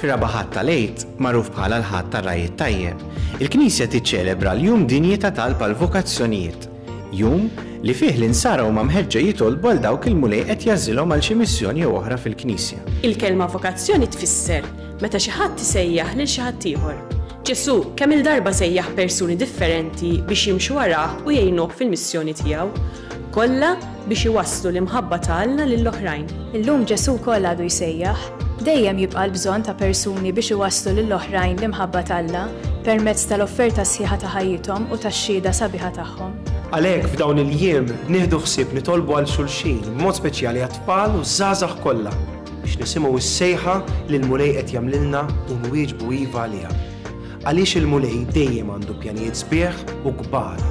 Fir-rabaħat tal-Eid, magħruf bħala l-ħadd tar-Rajiet Tajjeb, il-Knisja tiċċelebra l-jum dinji ta' talba l-vokazzjonijiet. Jum li fih l-insara huma mħeġġa jitolbu għal dawk il-mulej qed jażilhom għal xi missjoni jew oħra fil-Knisja. Il-kelma vokazzjoni tfisser meta xi ħadd isejjaħ lil xi ħadd ieħor. Ġesu kemm il-darba sejjaħ persuni differenti biex jimxu warah u jgħinuh fil-missjoni tiegħu, kollha biex iwasslu l-imħabba ta' Alla lill-oħrajn. Illum Ġesu wkoll għadu jsejjaħ, dejjem jibqa' l-bżonn ta' persuni biex iwasslu lill-oħrajn l-imħabba ta' Alla permezz tal-offerta sħiħa ta' ħajjithom u tax-xhieda sabiħa tagħhom. Għalhekk f'dawn il-jiem nieħdu ħsieb nitolbu għal xulxin b'mod speċjali għat-tfal u żgħażagħ kollha biex nisimgħu s-sejħa li l-mulej qed jagħmlilna u nwieġbu iva għaliha. Għaliex il-mulej dejjem għandu pjanijiet sbieħ u kbar.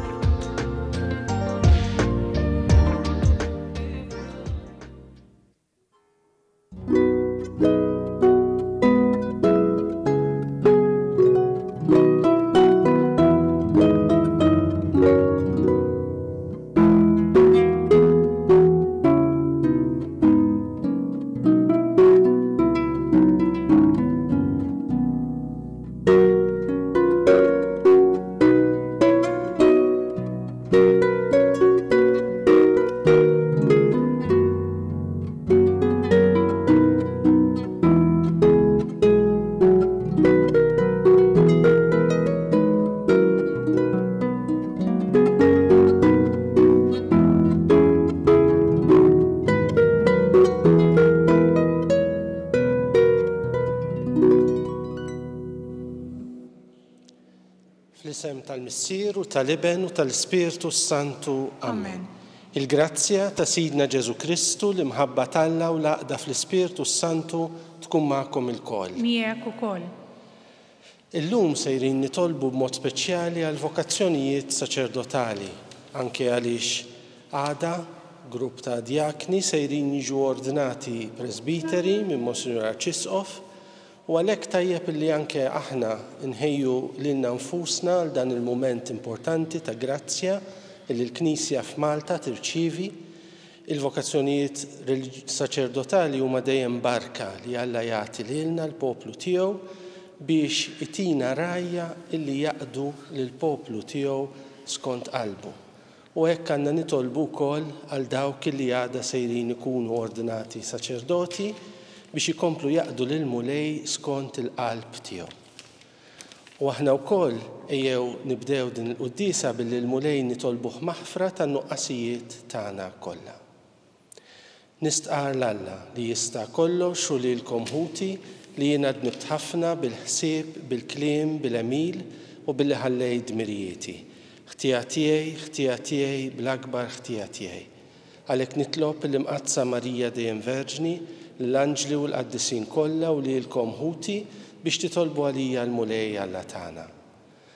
Fl-isem tal-Missier u tal-Iben u tal-Ispirtu Santu. Amen. Il-grazzja ta' Sidna Ġesu Kristu l-imħabba tal-Alla u l-għaqda fl-Ispirtu Santu tkun magħkom ilkoll. Miegħek ukoll. Illum sejrin nitolbu b'mod speċjali għal vokazzjonijiet saċerdotali, anke għaliex għada grupp ta' djakni sejrin jiġu ordinati presbiteri minn Monsignor Arċisqof. U għalhekk tajjeb li anke aħna nħejju lilna nfusna għal dan il-mument importanti ta' grazzja li l-Knisja f'Malta tirċievi. Il-vokazzjonijiet saċerdotali huma dejjem barka li Alla jagħti lilna l-poplu tiegħu biex itina rajja illi jaqdu lill-poplu tiegħu skont qalbu. U hekk għandna nitolbu wkoll għal dawk li għada sejrin ikunu ordinati saċerdoti biex ikomplu jaqdu lill-mulej skont il-qalb tiegħu. U aħna wkoll ejjew nibdew din il-qudiesa billi l-mulej nitolbuh maħfra tan-nuqqasijiet tagħna kollha. Nistqar l-Alla li jista' kollox u lilkom ħuti li jiena dnibt ħafna bil-ħsieb, bil-kliem, bil-emil u billi ħallej dmirijieti. Ħtija tiegħi bl-akbar ħtija tiegħi. Għalhekk nitlob l-imqazza Marija dejjem Verġni l-anġli u l-qaddisin kollha u lilkom ħuti biex titolbu għalija l-mulej Alla tagħna.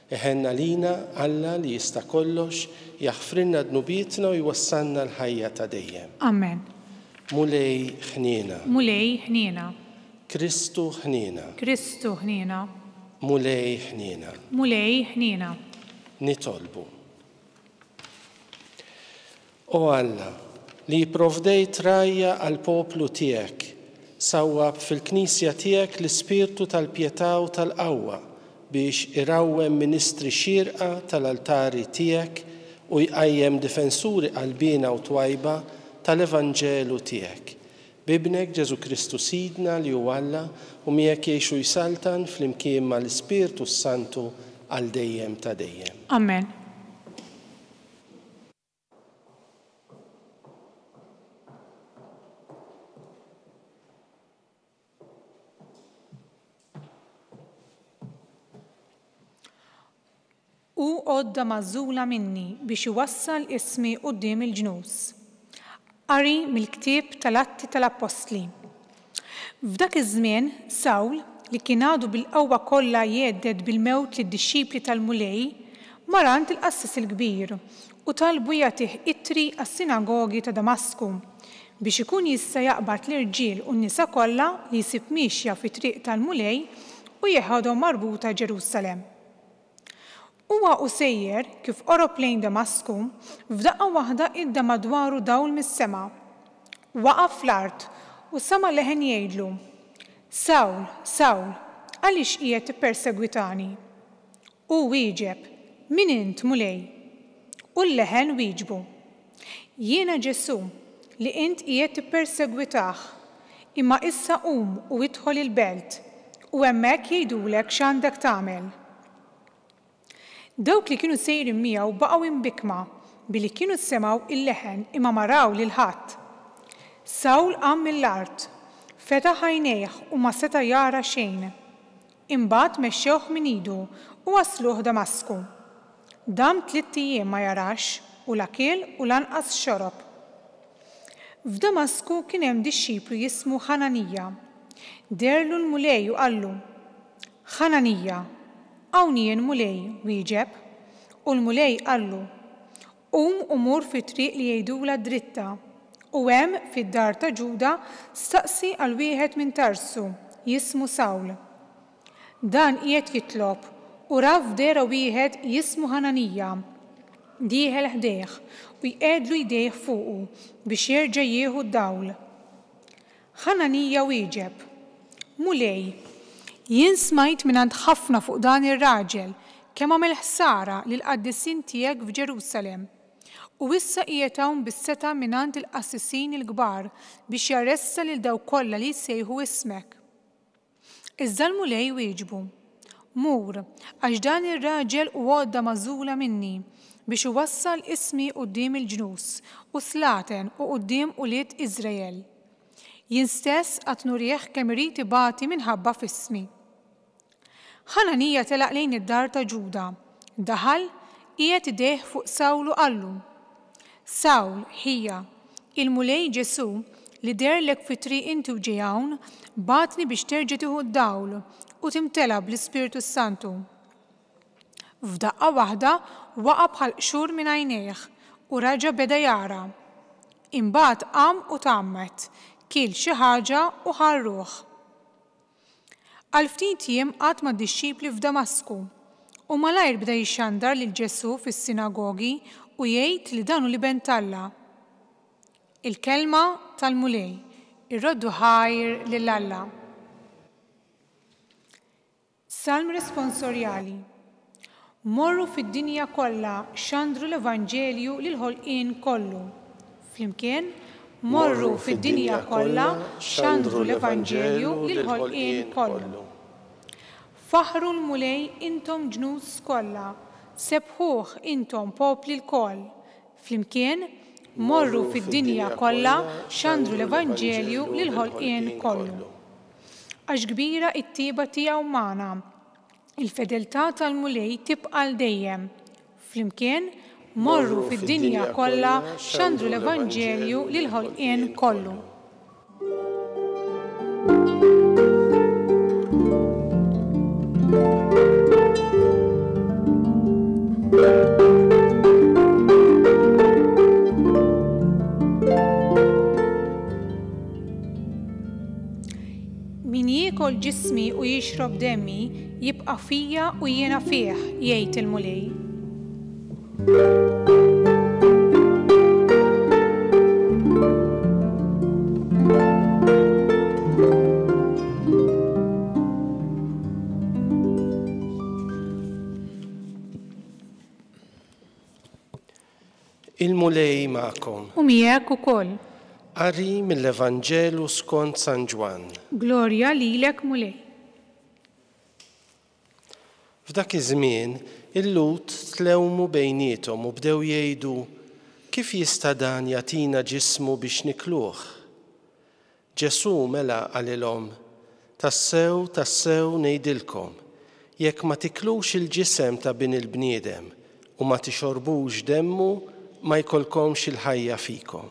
Eħenna lina Alla li jista' kollox jaħfrilna dnubietna u jwassalna l-ħajja ta' dejjem. Amen. Mulej ħniena. Mulej ħniena. Kristu ħniena. Kristu ħniena. Mulej ħniena. Mulej ħniena. Nitolbu. O Alla, li jipprovdejt rajja għal poplu tiegħek, sawwab fil-Knisja tiegħek l-ispirtu tal-pjetà u tal-qawwa biex irawwem ministri xierqa tal-altari tiegħek u jqajjem difensuri qalbina u twajba tal-Evanġelu tiegħek. Bibnek Ġesu Kristu Sidna li hu Alla u miegħek jgħixu jsaltan flimkien mal-Ispirtu Santu għal dejjem ta' dejjem. Amen. U għodda mażula minni biex iwassal ismi quddiem il-ġnus. Qari mill-ktieb tal-Atti tal-Apostli. F'dak iż-żmien Sawl li kien għadu bil-qawwa kollha jgħedded bil-mewt lid-dixxipli tal-mulej marant il-qassis il-kbir u talbu jagħtih ittri għas-sinagogi ta' Damasku biex ikun jista' jaqbad l-irġiel u n-nisa kollha li jsib mixja fi triq tal-mulej u jeħodhom marbuta Ġerusalemm. Huwa u sejjer kif qorob lejn Damasku, f'daqqa waħda idda madwaru dawl mis-sema. Waqaf fl-art u sama leħen jgħidlu: Sawl, Sawl, għaliex qiegħed tippersegwitani? U wieġeb, min int mulej? U l-leħen wieġbu, jiena Ġesu li int qiegħed tippersegwitah, imma issa qum u idħol il-belt u hemmhekk jgħidulek x'għandek tagħmel. Dawk li kienu sejrin miegħu baqgħu imbikma billi kienu semgħu il-leħen imma ma raw lil ħadd. Sawl qam mill-art, fetaħ għajnejh u ma seta' jara xejn. Imbagħad mexxewh min idu u wasluh Damasku. Dam 3 ijiem ma jarax u la kiel u lanqas xorob. F'Damasku kien hemm dixxiplu jismu Ħananija. Derlu l-mulej u qallu, Ħananija, hawn jien mulej, wieġeb, u l-mulej qallu, qum u mur fit-triq li jgħidula dritta, u hemm fid-dar ta' Ġuda staqsi għal wieħed minn Tarsu, jismu Sawl. Dan qiegħed jitlob u ra f'dera wieħed jismu Ħananija, dieħel ħdejh u jqegħdlu jdejh fuqu biex jerġa' jieħu d-dawl. Ħananija wieġeb, mulej, jien smajt mingħand ħafna fuq dan ir-raġel kemm għamel ħsara lil qaddisin tiegħek f'Ġerusalemm u issa qiegħed hawn bis-seta' mingħand il-qassisin il-kbar biex jarresta lil dawk kollha li jsejħu ismek. Iżda l-mulej wieġbu, mur, għax dan ir-raġel huwa għodda magħżula minni biex iwassal ismi quddiem il-ġnus u slaten u quddiem ulied Iżrael. Jien stess qatt nurih kemm irid ibati minħabba f'ismi. Ħananija telaq lejn id-dar ta' Ġuda, daħal qiegħed idejh fuq Sawl u qallu, Sawl ħija, il-mulej Ġesu li derlek fit-triq inti u ġej hawn batni biex terġa' tieħu d-dawl u timtela bl-Ispiritu Santu. F'daqqa waħda waqa' bħal qxur minn għajnejh u raġa' beda jara. Imbagħad qam u tgħammet, kiel xi ħaġa u ħarruh. Għal ftit jiem qatt mad-dixxipli f'Damasku u malajr bda jixxandar lil Ġesu fis-sinagogi u jgħid li dan hu liben Talla. Il-kelma tal-mulej, irroddu ħajr lil Alla. Salm responsorjali. Morru fid-dinja kollha xandru l-Evanġelju lil ħolqien kollu. Flimkien, morru fid-dinja kollha xandru l-Evanġelju lil ħolqien kollu. Faħru l-mulej intom ġnus kollha, sebħuh intom popli l-koll. Flimkien, morru fid-dinja kollha xandru l-Evanġelju lil ħolqien kollu. Għax kbira it-tieba tiegħu magħna, il-fedeltà tal-mulej tibqa' dejjem. Flimkien, morru fid-dinja kollha xandru l-Evanġelju lil ħolqien kollu. Min jiekol ġismi u jixrob demmi jibqa' fija u jiena fih, jgħid il-mulej. Il-mulej magħkom. U miegħek ukoll. Qari mill-Evanġelu skont San Ġwan. Glorja lilek mulej. F'dak iż-żmien, il-Lut tlewmu bejniethom u bdew jgħidu kif jista' dan jagħtina ġismu biex nikluh. Ġesu mela qalilhom, tassew ngħidilkom, jekk ma tiklux il-ġisem ta' bin il-bniedem u ma tixorbux demmu ma jkollkomx il-ħajja fikom.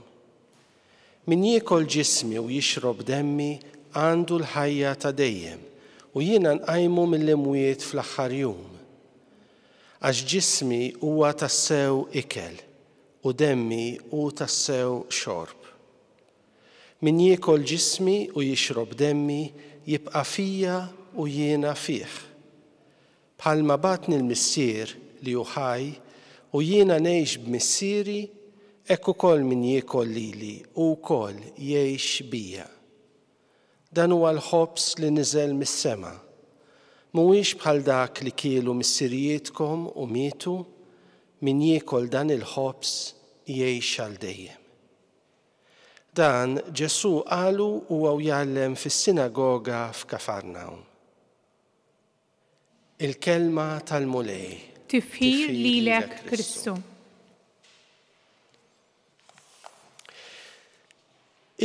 Min jiekol ġismi u jixrob demmi għandu l-ħajja ta' dejjem u jiena nqajmu mill-imwiet fl-aħħar jum. Għax ġismi huwa tassew ikel u demmi hu tassew xorb. Min jiekol ġismi u jixrob demmi jibqa' fija u jiena fih. Bħalma batni l-missier li hu ħaj u jiena ngħix b'missieri, hekk ukoll min jiekol lili u wkoll jgħix bija. Dan huwa l-ħobbs li niżel mis-sema mhuwiex bħal dak li kielu missirijietkom u mietu, min jiekol dan il-ħobs jgħix għal dejjem. Dan Ġesu qalu huwa jgħallem fis-sinagoga f'Kafarnaum. Il-kelma tal-mulej. Tifħir lilek Kristu.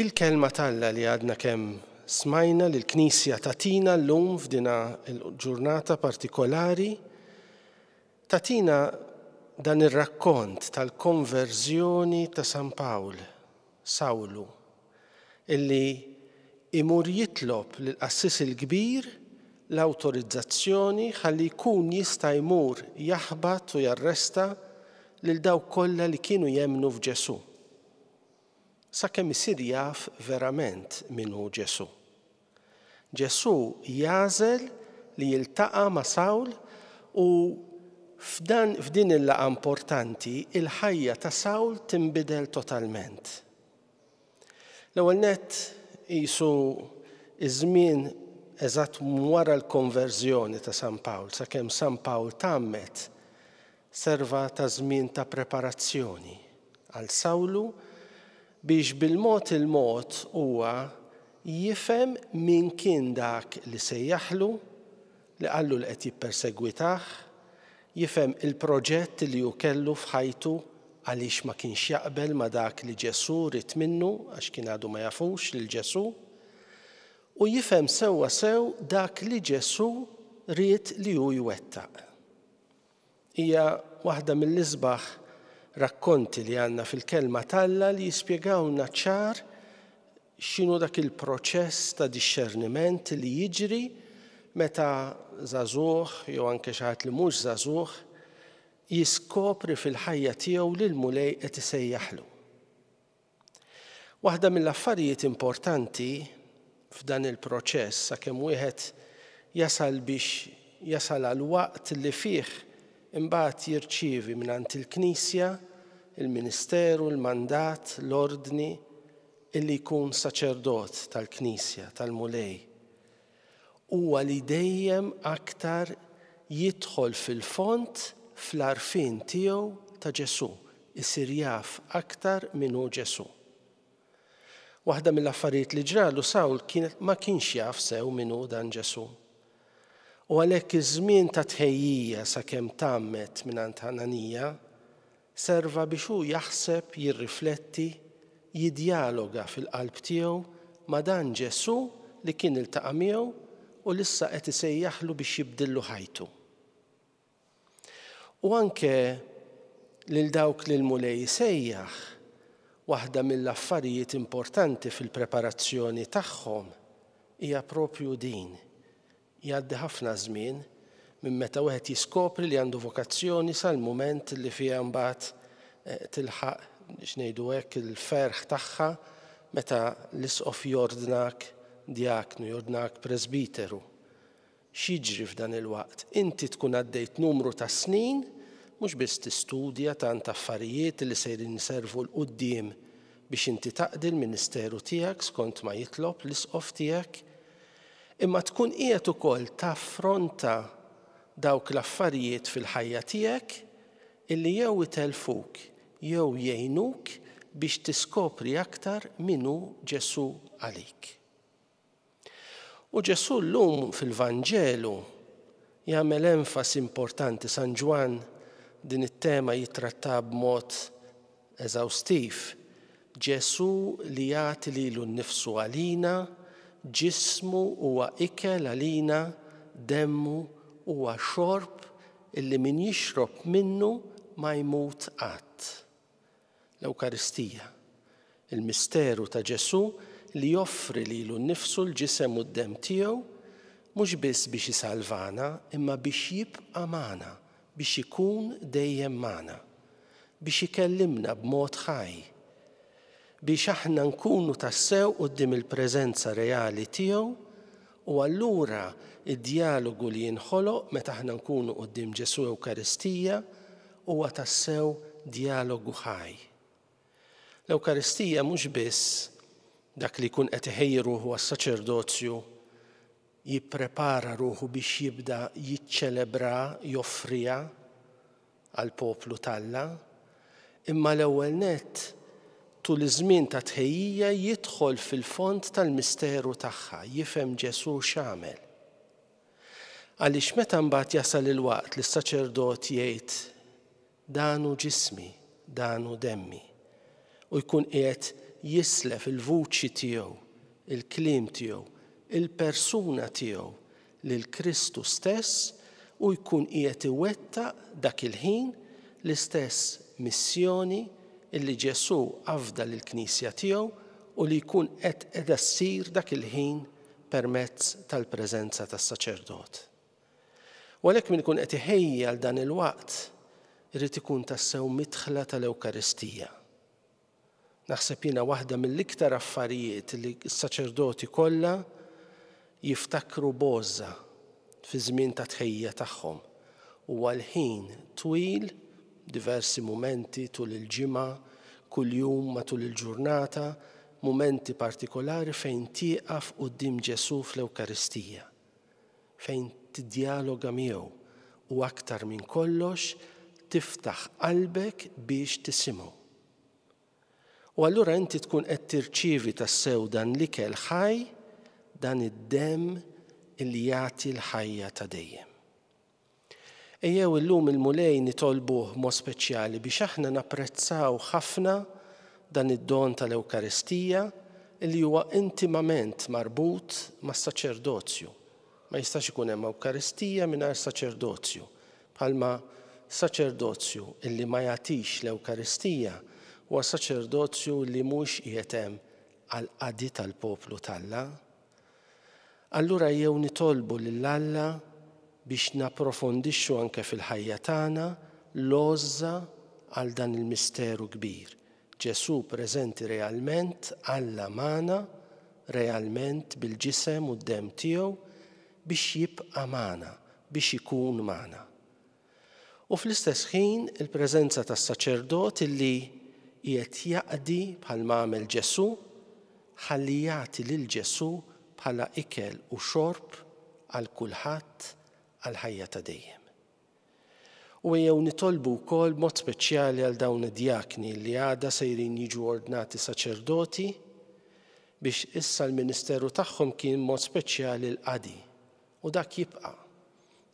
Il-kelma talla li għadna kemm smajna li l-Knisja tatina llum f'dina l-ġurnata partikolari, tatina dan ir-rakkont tal-konverżjoni ta' San Sawlu, illi imur jitlob lill-qassis il-kbir l-awtorizzazzjoni ħalli jkun jista' jmur jaħbad u jarresta lil dawk kollha li kienu jemmnu f'Ġesu. Sakemm isir jaf verament min hu Ġesu. Ġesu jażel li jiltaqa' ma' Sawl u f'din il-laqgħa importanti il-ħajja ta' Sawl tinbidel totalment. L-ewwel nett qisu iż-żmien eżatt wara l-konverżjoni ta' San Pawl, sakemm San Pawl tammet serva ta' żmien ta' preparazzjoni għal Sawlu biex bil-mod il-mod huwa jifhem min kien dak li sejjaħlu, li qallu li qed jippersegwitah, jifhem il-proġett li hu kellu f'ħajtu għaliex ma kienx jaqbel ma dak li Ġesu rid minnu għax kien għadu ma jafux lil Ġesu, u jifhem sewwa sew dak li Ġesu ried li hu jwettaq. Hija waħda mill-isbaħ rakkonti li għandna fil-kelma talla li jispjegawna ċar x'inhu dak il-proċess ta' dixxerniment li jiġri meta żagħżugħ jew anke xi ħadd li mhux żagħżugħ jiskopri fil-ħajja tiegħu li l-mulej qed isejjaħlu. Waħda mill-affarijiet importanti f'dan il-proċess sakemm wieħed jasal biex jasal għal waqt li fih imbagħad jirċievi mingħand il-Knisja, il-Ministeru, il-mandat, l-ordni illi jkun saċerdot tal-Knisja, tal-mulej. Huwa li dejjem aktar jidħol fil-font fl-arfin tiegħu ta' Ġesu, isir jaf aktar min hu Ġesu. Waħda mill-affarijiet li ġralu Sawl ma kienx jaf sew min hu dan Ġesu. U għalhekk iż-żmien ta' tħejjija sakemm tammet mingħand Ħananija serva biex hu jaħseb, jirrifletti, jiddialoga fil-qalb tiegħu ma' dan Ġesu li kien iltaqa' miegħu u lissa qed isejjaħlu biex jibdillu ħajtu. U anke lil dawk li l-mulej sejjaħ, waħda mill-affarijiet importanti fil-preparazzjoni tagħhom hija propju din. Jgħaddi ħafna żmien minn meta wieħed jiskopri li għandu vokazzjoni sal-mument li fiha mbagħad tilħaq x'ngħidu hekk il-ferħ tagħha meta l-isqof jordnak djaknu, jordnak presbiteru. X'jiġri f'dan il-waqt? Inti tkun għaddejt numru ta' snin mhux biss tistudja tant affarijiet li sejrin iservu l-quddiem biex inti taqdi l-ministeru tiegħek skont ma jitlob l-isqof tiegħek, imma tkun qiegħed ukoll taffronta dawk l-affarijiet fil-ħajja tiegħek illi jew itelfuk jew jgħinuk biex tiskopri aktar min hu Ġesu għalik. U Ġesu llum fil-Vanġelu jagħmel enfasi importanti. San Ġwan din it-tema jitratta b'mod eżawstiv. Ġesu li jagħti lilu nnifsu għalina, ġismu huwa ikel għalina, demmu huwa xorb illi min jixrob minnu ma jmut qatt. L-Ewkaristija, il-misteru ta' Ġesu li joffri lilu nnifsu l-ġisem u d-demm tiegħu mhux biss biex isalvana imma biex jibqa' magħna, biex ikun dejjem magħna, biex ikellimna b'mod ħaj, biex aħna nkunu tassew quddiem il-preżenza reali tiegħu u allura id-dialogu li jinħoloq meta aħna nkunu quddiem Ġesu Ewkaristija huwa tassew dialogu ħaj. L-Ewkaristija mhux biss dak li jkun qed iħejru huwa s-saċerdozju jipprepara ruħu biex jibda jiċċelebra, joffrija għal poplu talla, imma l-ewwel nett tul iż-żmien ta' tħejjija jidħol fil-fond tal-misteru tagħha, jifhem Ġesu x'għamel. Għaliex meta mbagħad jasal il-waqt li s-saċerdot jgħid danu ġismi, danu demmi, u jkun qiegħed jislef il-vuċi tiegħu, il-kliem tiegħu, il-persuna tiegħu lil Kristu stess u jkun qiegħed iwettaq dak il-ħin l-istess missjoni illi Ġesu għafda lill-Knisja tiegħu u li jkun qiegħda ssir dak il-ħin permezz tal-preżenza tas-saċerdot. U għalhekk min ikun qed iħejja għal dan il-waqt irid ikun tassew midħla tal-Ewkaristija. Naħseb jiena waħda mill-iktar affarijiet li s-saċerdoti kollha jiftakru boża fi żmien ta' tħejja tagħhom huwa l-ħin twil, diversi mumenti tul il-ġimgħa, kull jum matul il-ġurnata, mumenti partikolari fejn tieqaf quddiem Ġesu fl-Ewkaristija, fejn tiddialoga miegħu u aktar minn kollox tiftaħ qalbek biex tisimgħu. U allura inti tkun qed tirċievi tassew dan l-ikel ħaj, dan id-demm illi jagħti l-ħajja ta' dejjem. Ejjew illum il-mulej nitolbuh mod speċjali biex aħna napprezzaw ħafna dan id-don tal-Ewkaristija illi huwa intimament marbut mas-saċerdozju. Ma jistax ikun hemm Ewkaristija mingħajr saċerdozju. Bħalma saċerdozju illi ma jagħtix l-Ewkaristija huwa saċerdozju li mhux qiegħed hemm għal qadi tal-poplu talla. Allura jew nitolbu lil Alla biex napprofondixxu anke fil-ħajja tagħna l-għoża għal dan il-misteru kbir. Ġesu preżenti realment Alla magħna, realment bil-ġisem u d-demm tiegħu biex jibqa' magħna, biex ikun magħna. U fl-istess ħin il-preżenza tas-saċerdot illi qiegħed jaqdi bħalma għamel Ġesu, ħalli jagħti lil Ġesu bħala ikel u xorb għal kulħadd għal ħajja ta' dejjem. U jew nitolbu wkoll mod speċjali għal dawn id-djakni li għada sejrin jiġu ordnati saċerdoti biex issa l-ministeru tagħhom kien mod speċjali l-qadi u dak jibqa'.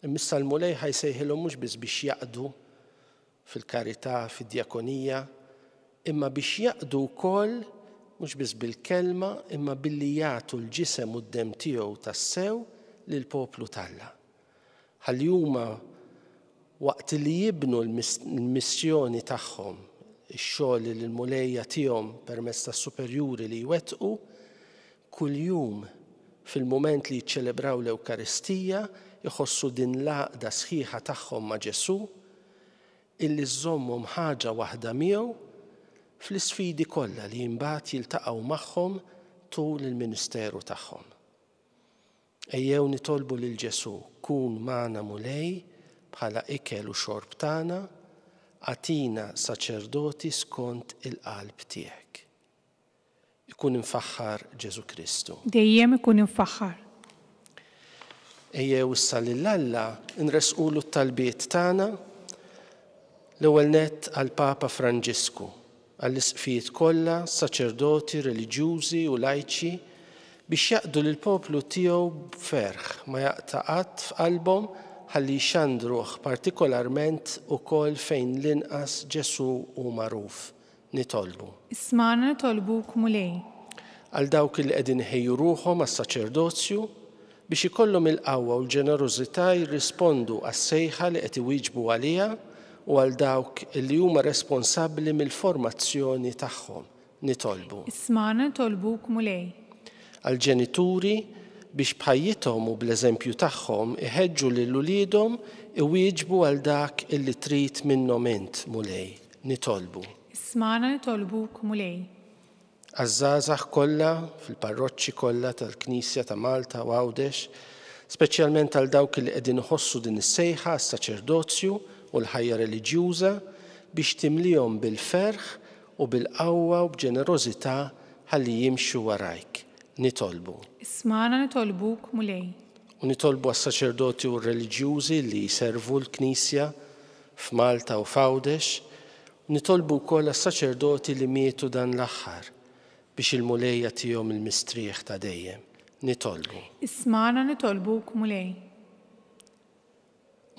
Imissa l-mulej ħajsejħilhom mhux biss biex jaqdu fil-karità, fid-djakonija, imma biex jaqdu wkoll mhux biss bil-kelma imma billi jagħtu l-ġisem u d-demm tiegħu tassew lill-poplu talla. Ħalli huma waqt li jibnu l-missjoni tagħhom, ix-xogħol li l-mulejja tiegħhom permezz tas-superjuri li jwettqu, kuljum fil-mument li jiċċelebraw l-Ewkaristija iħossu din l-għaqda sħiħa tagħhom ma' Ġesu illi żommhom ħaġa waħda miegħu fl-isfidi kollha li mbagħad jiltaqgħu magħhom tul il-ministeru tagħhom. Ejjew nitolbu lil Ġesu kun magħna mulej bħala ikel u xorb tagħna, għatina saċerdoti skont il-qalb tiegħek. Ikun infaħħar Ġesu Kristu. Dejjem ikun infaħħar. Ejjew issa lill-Alla nresqulu t-talbiet tagħna l-ewwel nett għall-Papa Franġisku, għall-isqfijiet kollha, saċerdoti, reliġjużi u lajċi biex jaqdu lill-poplu tiegħu b'ferħ ma jaqta' qatt f'qalbhom ħalli jxandruh partikolarment ukoll fejn l-inqas Ġesu hu magħruf. Nitolbu. Isma'na nitolbuk mulej. Għal dawk li qegħdin iħejju ruħhom għas-saċerdozzju biex ikollhom il-qawwa u l-ġenerożità jirrispondu għas-sejħa li qed iwieġbu għaliha u għal dawk li huma responsabbli mill-formazzjoni tagħhom. Nitolbu. Isma'na nitolbuk mulej. Għal ġenituri biex bħajjithom u bl-eżempju tagħhom iħeġġu lil uliedhom iwieġbu għal dak illi trid minnhom int mulej. Nitolbu. Isma'na nitolbuk mulej. Għaż-żgħażagħ kollha fil-parroċċi kollha tal-Knisja ta' Malta u Għawdex, speċjalment għal dawk li qegħdin iħossu din is-sejħa għas-saċerdozzju u l-ħajja reliġjuża biex timlihom bil-ferħ u bil-qawwa u b'ġenerożità ħalli jimxu warajk. Nitolbu. Isma'na nitolbuk mulej. U nitolbu għas-saċerdoti u r-reliġjużi li jservu l-Knisja f'Malta u f'Għawdex, u nitolbu wkoll għas-saċerdoti li mietu dan l-aħħar biex il-mulejja tihom il-mistrieħ ta' dejjem. Nitolbu. Ismana nitolbuk mulej.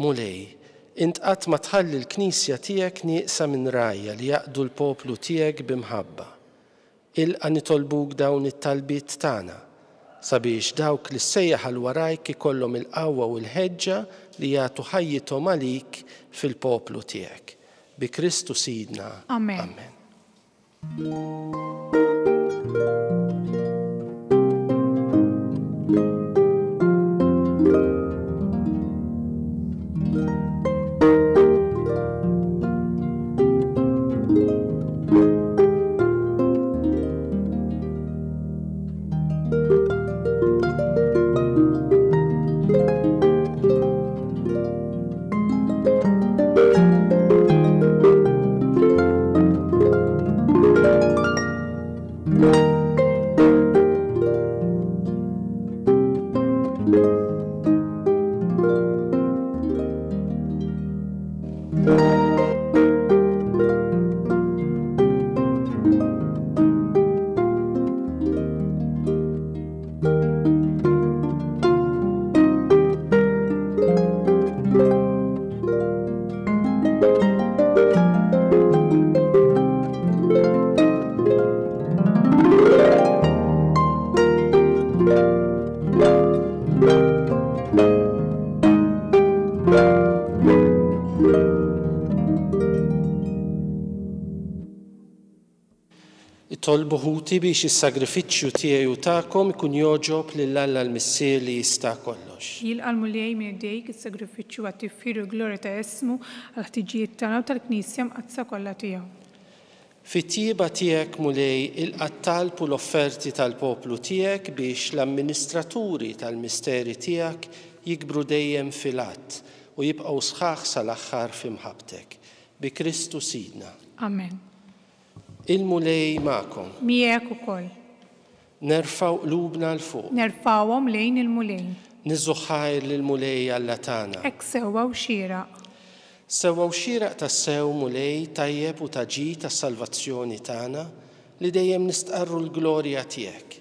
Mulej, int qatt ma tħalli l-Knisja tiegħek nieqsa minn rajja li jaqdu l-poplu tiegħek bimħabba. Ilqa' nitolbuk dawn it-talbiet tagħna sabiex dawk li ssejjaħ għal warajk ikollhom il-qawwa u l-ħeġġa li jagħtu ħajjithom għalik fil-poplu tiegħek. Bi Kristu Sidna. Amen. Amen. Tolbu ħuti biex is-sagrifiċċju tiegħi u tagħkom ikun joġob lil Alla l-Missier li jista' kollox. Jilqa' l-mulej minn jdejk is-sagrifiċċju għat-tiffiru l-glorja ta' ismu għal ħtiġijiet tagħna u tal-Knisja mqazza kollha tiegħu. Fit-tjieba tiegħek mulej ilqa' talb u l-offerti tal-poplu tiegħek biex l-amministraturi tal-misteri tiegħek jikbru dejjem fil-att u jibqgħu sħaħ sal-aħħar f'imħabbtek. Bi Kristu Sidna. Amen. Il-mulej ma'kom. Miegħek ukoll. Nerfaw qlubna l fuq. Nerfawhom lejn il-mulej. Niżu ħajr lill-mulej Alla tagħna. Hekk sewwa u xieraq. Sewwa u xieraq tas-sew mulej tajjeb u taġi tas-salvazzjoni tagħna li dejjem nistqarru l-glorja tiegħek.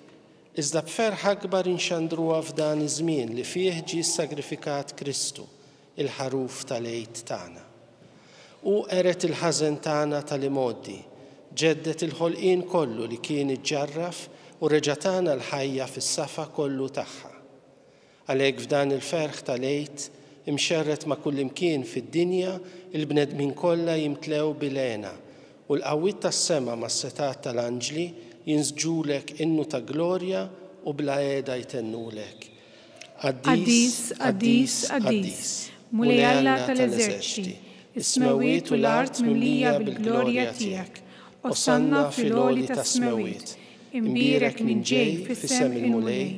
Iżda b'ferħ akbar inxandruha f'dan iż-żmien li fih ġie sagrifikat Kristu, il-ħaruf tal-għid tagħna. U qeret il-ħażen tagħna tal-imoddi, ġeddet il-ħolqien kollu li kien iġġarraf u reġatana l-ħajja fis-safa kollu tagħha. Għalhekk f'dan il-ferħ tal-għid imxerret ma' kull imkien fid-dinja il-bnedmin kollha jimtlew bilena u l-qawwiet tas-sema mas-setat tal-anġli jinżġulek innu ta' glorja u bla qiegħda jtennulek. Addis, addis, addis, mulej Alla tal-eżerċiti, is-smewiet u l-art mimlija bil-glorja tiegħek. Osanna fil-għoli ta' smewiet, imbirek minn ġej fis-sem il-mulej,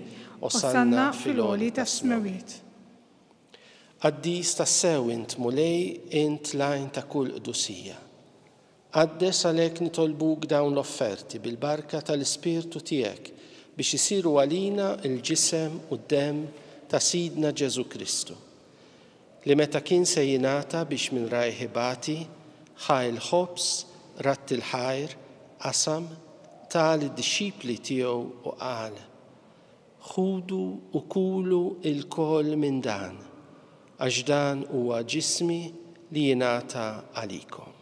osanna fil-għoli ta' smewiet. Addis tas-sew int mulej int lajn ta' kull qdusija. Għaddes għalhekk nitolbuk dawn l-offerti bil-barka tal-Ispirtu tiegħek biex isiru għalina il-ġisem u d-demm ta' Sidna Ġesu Kristu, li meta kien se jingħata biex minn rajħibati ħa il-ħobs ratt il-ħajr, qasam, tal id-dixxipli tiegħu u qal: ħudu u kulu il-kol minn dan, għax dan huwa ġismi li jingħata għalikom.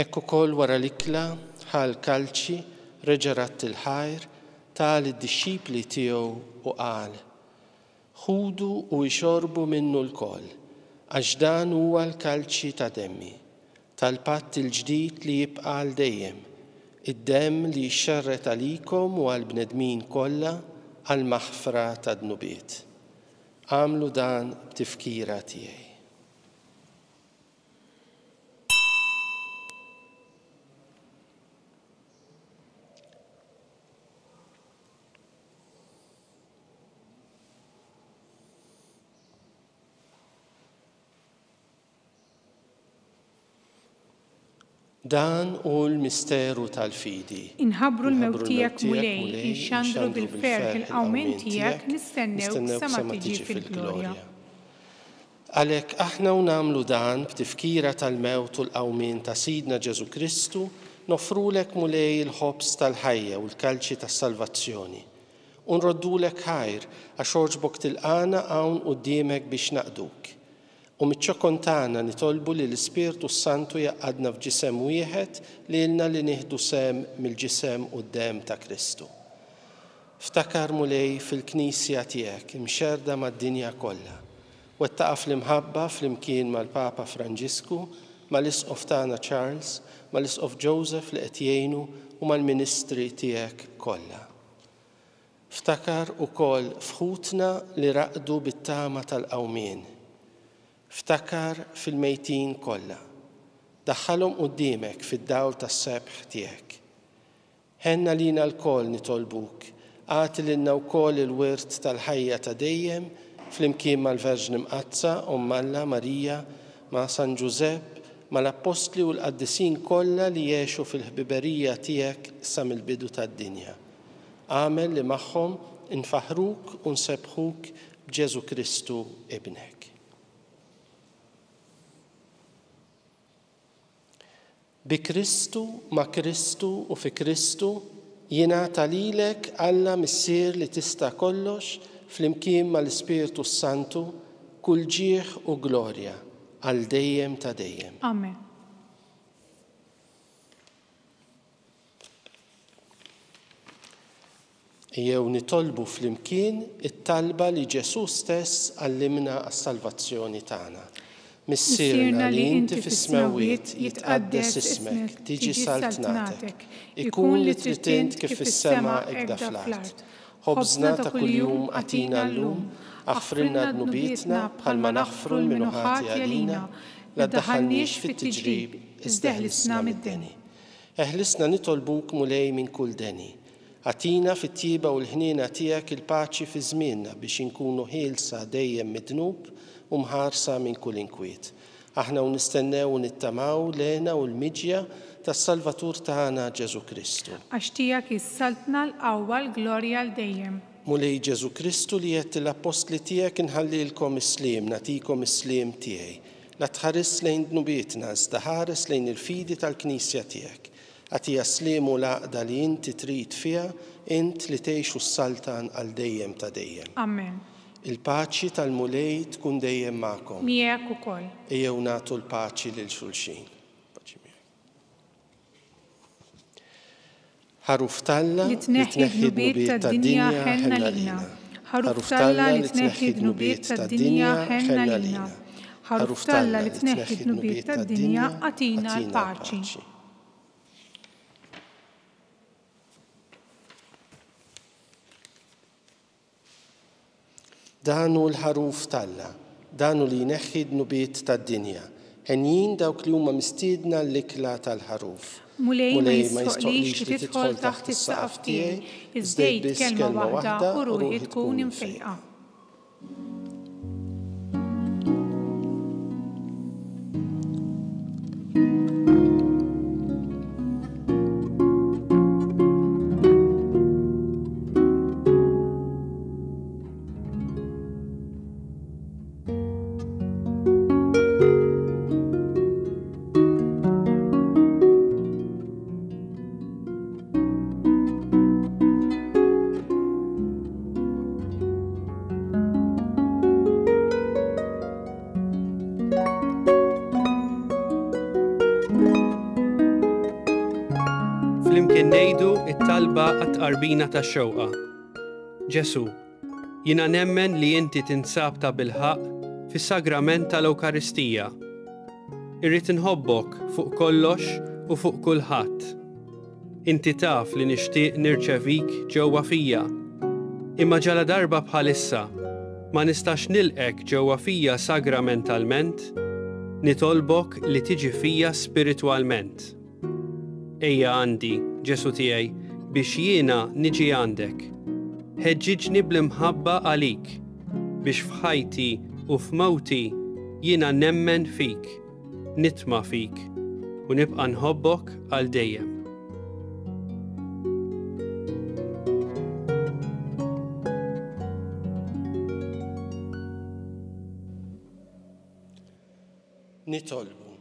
Ekku kol wara l-ikla ħal kalċi reġarat il-ħajr tal id-dixxipli tiegħu u qal: ħudu u jxorbu minnu l-kol, għax dan huwa l-kalċi ta' demmi, tal-patt il-ġdid li jibqa' għal dejjem, id-demm li jxarret għalikom u għal bnedmin kollha għal maħfra ta' dnubiet. Għamlu dan b'tifkira tiegħi. Dan u l-misteru tal-fidi. Inħabbru l-mewt tiegħek mulej, inxandru bil-ferħ il-qawmen tiegħek, nistennew sama tiġi fil-glorja. Għalhekk aħna nagħmlu dan b'tifkira tal-mewt u l-qawmien ta' Sidna Ġesu Kristu, nofrulek mulej il-ħobs tal-ħajja u l-kalċi tas-salvazzjoni. U nroddulek ħajr għax oġbok tilqana hawn quddiemek biex naqduk. U miċ-ċokon tagħna nitolbu li l-Ispirtu Santu jaqgħadna f'ġisem wieħed lilna li nieħdu sem mill-ġisem quddiem ta' Kristu. Ftakar mulej fil-Knisja tiegħek imxerda mad-dinja kollha. Wettaqa fl-imħabba flimkien mal-Papa Franġisku, mal-Isqof tagħna Charles, mal-Isqof Joseph li qed jgħinu u mal-Ministri tiegħek kollha. Ftakar ukoll fħutna li raqdu bit-tama tal-qawmien. Ftakar fil-mejtin kollha. Daħħalhom quddiemek fid-dawl tas-sebħ tiegħek. Ħenna lina l-koll nitolbuk, għati lilna wkoll il-wirt tal-ħajja ta' dejjem flimkien mal-Verġni Mqazza Alla Marija ma' San Giuseppe mal-Apostli u l-Qaddisin kollha li jgħixu fil-ħbiberija tiegħek sa mill-bidu tad-dinja. Għamel li magħhom infaħruk u nsebħuk b'Ġesu Kristu ibnek. Bi Kristu, ma' Kristu u fi Kristu jingħata lilek Alla missier li tista' kollox flimkien mal-Ispirtu Santu kull ġieħ u glorja għal dejjem ta' dejjem. Amen. Jew nitolbu flimkien it-talba li Ġesu stess għallimna għas-salvazzjoni tagħna. Missirna li inti fis-smawiet jitqaddes ismek, tiġi saltnatek, ikun li trid int kif fis-sema hekk fl-ard. Ħobżna ta' kuljum għatina llum, aħfrilna dnubietna bħalma naħfru l-minuħati għalina, la ddaħħalniex fit-tiġrib, iżda eħlisna mid-deni. Eħlisna nitolbuk mulej minn kull deni. Għatina fit-tjiba u l-ħniena tiegħek il-paċi fi żmienna biex inkunu ħielsa dejjem mid-dnub u mħarsa minn kull inkwiet. Aħna nistennew u nittamaw lena u l-miġja tas-Salvatur tagħna Ġesu Kristu. Għax tiegħek issaltna l-qawwa l-glorja l dejjem. Mulej Ġesu Kristu li qed l-apostli tiegħek inħallilkom is-sliem, nagħtikom is-sliem tiegħi. La tħares lejn dnubietna, iżda ħares lejn il-fidi tal-Knisja tiegħek. Għatija sliem u laqda li inti trid fiha, int li tgħixu s-saltan għal dejjem ta' dejjem. Amen. Il-paċi tal-mulej tkun dejjem magħkom. Miegħek ukoll. Ejjew nagħtu l-paċi lil xulxin. Ħaruf Talla li tneħħi d-nubiet tad-dinja ħenna lina. Ħaruf Talla li tneħħi d-nubiet tad-dinja ħenna lina. Ħaruf Talla li tneħħi d-nubiet tad-dinja għatina l-paċi. Danu l-ħaruf Talla, danu li jneħħi d-nubiet tad-dinja, ħenjin dawk li huma mistiedna l-ikla tal-ħaruf. Mulej ma jistoqlix li tidħol taħt is-saqaf tiegħi, iżdejt kelma waħda u ruħi tkun imfejqa. Flimkien ngħidu it-talba għat-tqarbina tax-xewqa. Ġesu, jiena nemmen li inti tinsab ta' bilħaq fis-sagrament tal-Ewkaristija. Irrid inħobbok fuq kollox u fuq kulħadd. Inti taf li nixtieq nirċevik ġewwa fija. Imma ġala darba bħalissa ma nistax nilqek ġewwa fija sagramentalment, nitolbok li tiġi fija spiritwalment. Ejja għandi, Ġesu tiegħi, biex jiena niġi għandek. Ħeġġiġni bl-imħabba għalik, biex f'ħajti u f'mawti jiena nemmen fik, nitma fik, u nibqa' nħobbok għal dejjem. Nitolbu.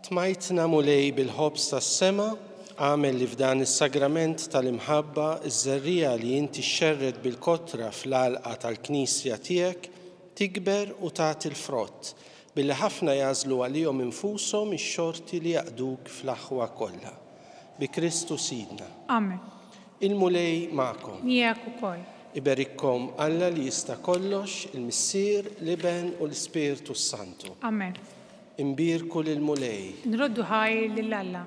Tmajtna mulej bil-ħobs tas-sema, għamel li f'dan is-sagrament tal-imħabba iż-żerrija li inti xxerred bil-kotra fl-għalqa tal-Knisja tiegħek tikber u tagħti l-frott billi ħafna jażlu għalihom infushom ix-xorti li jaqduk fl-aħwa kollha. Bi Kristu Sidna. Amen. Il-mulej magħkom. Miegħek ukoll. Iberikkom Alla li jista' kollox, il-Missier, l-Iben u l-Ispirtu Santu. Amen. Imbirku lil-mulej. Nroddu ħajr lill-Alla.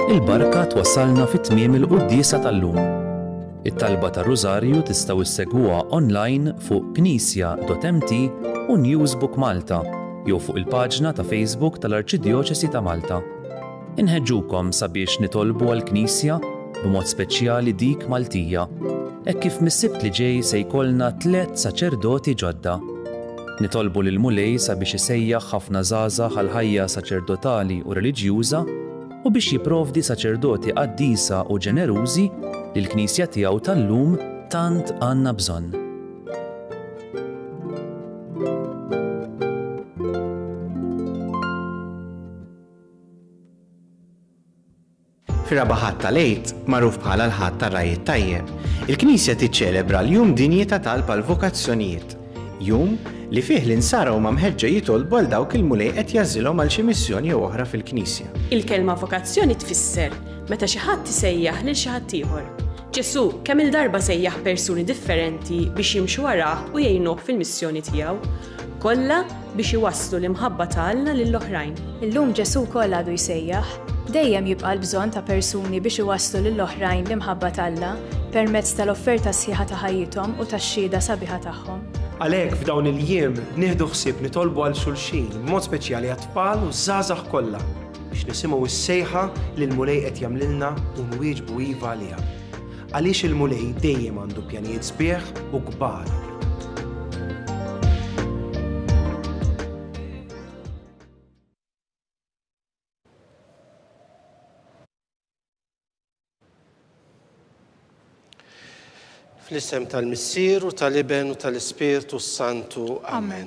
Il-barka twassalna fit-tmiem il-quddiesa tal-lum. It-talba tar-Rużarju tistgħu issegwuha online fuq knisja.mt u Newsbook Malta jew fuq il-paġna ta' Facebook tal-Arċidjoċesi ta' Malta. Inħeġġukom sabiex nitolbu għall-Knisja b'mod speċjali dik Maltija, hekk kif mis-Sibt li ġej se jkollna 3 saċerdoti ġodda. Nitolbu lil mulej sabiex isejjaħ ħafna żgħażagħ għal ħajja saċerdotali u reliġjuża u biex jipprovdi saċerdoti qaddisa u ġenerużi li l-Knisja tiegħu tal-lum tant għandna bżonn. Fir-raba' ħadd tal-Għid, magħruf bħala l-ħadd tar-Rajiet Tajjeb, il-Knisja tiċċelebra l-jum dinji ta' talba l-vokazzjonijiet, jum li fih l-insara huma mħeġġa jitolbu għal dawk il-mulej qed jażilhom għal xi missjoni jew oħra fil-Knisja. Il-kelma vokazzjoni tfisser meta xi ħadd isejjaħ lil xi ħadd ieħor. Ġesu kemm il-darba sejjaħ persuni differenti biex jimxu warah u jgħinuh fil-missjoni tiegħu, kollha biex iwasslu l-imħabba ta' Alla lill-oħrajn. Illum Ġesu wkoll għadu jsejjaħ, dejjem jibqa' l-bżonn ta' persuni biex iwasslu lill-oħrajn l-imħabba ta' Alla permezz tal-offerta sħiħa ta' ħajjithom u tax-xhieda sabiħa tagħhom. Għalhekk f'dawn il-jiem nieħdu ħsieb nitolbu għal xulxin b'mod speċjali għat-tfal u żgħażagħ kollha biex nisimgħu s-sejħa li l-mulej qed jagħmlilna u nwieġbu iva għaliha. Għaliex il-mulej dejjem għandu pjanijiet sbieħ u kbar. Fl-isem tal-Missier u tal-Iben u tal-Ispirtu Santu. Amen.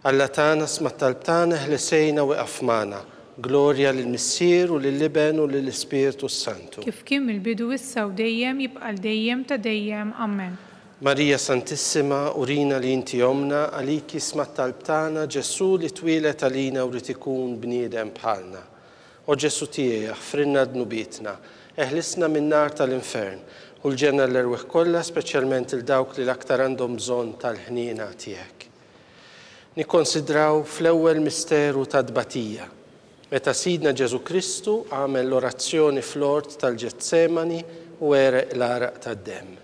Alla tagħna sma' talbtana ħlesejna u qafmana. Glorja lill-Missier u lill-Iben u lill-Ispirtu Santu. Kif kien mill-bidu issa u dejjem jibqa' dejjem ta' dejjem. Amen. Marija Santissima, urina li inti omna, għaliki sma' talbtana Ġesu li twilet għalina u li tikun bniedem bħalna. O Ġesu tiegħi, ħfrinna dnubietna, eħlisna min-nar tal-infern, u l-ġenna l-erweħ kollha, speċjalment il-dawk li l-aktar għandhom bżonn tal-ħniena tiegħek. Nikkonsidraw fl-ewwel misteru ta' tbatija, meta Sidna Ġesu Kristu għamel l-orazzjoni fl-ort tal-Ġetsemani u għereq l-araq tad-demm.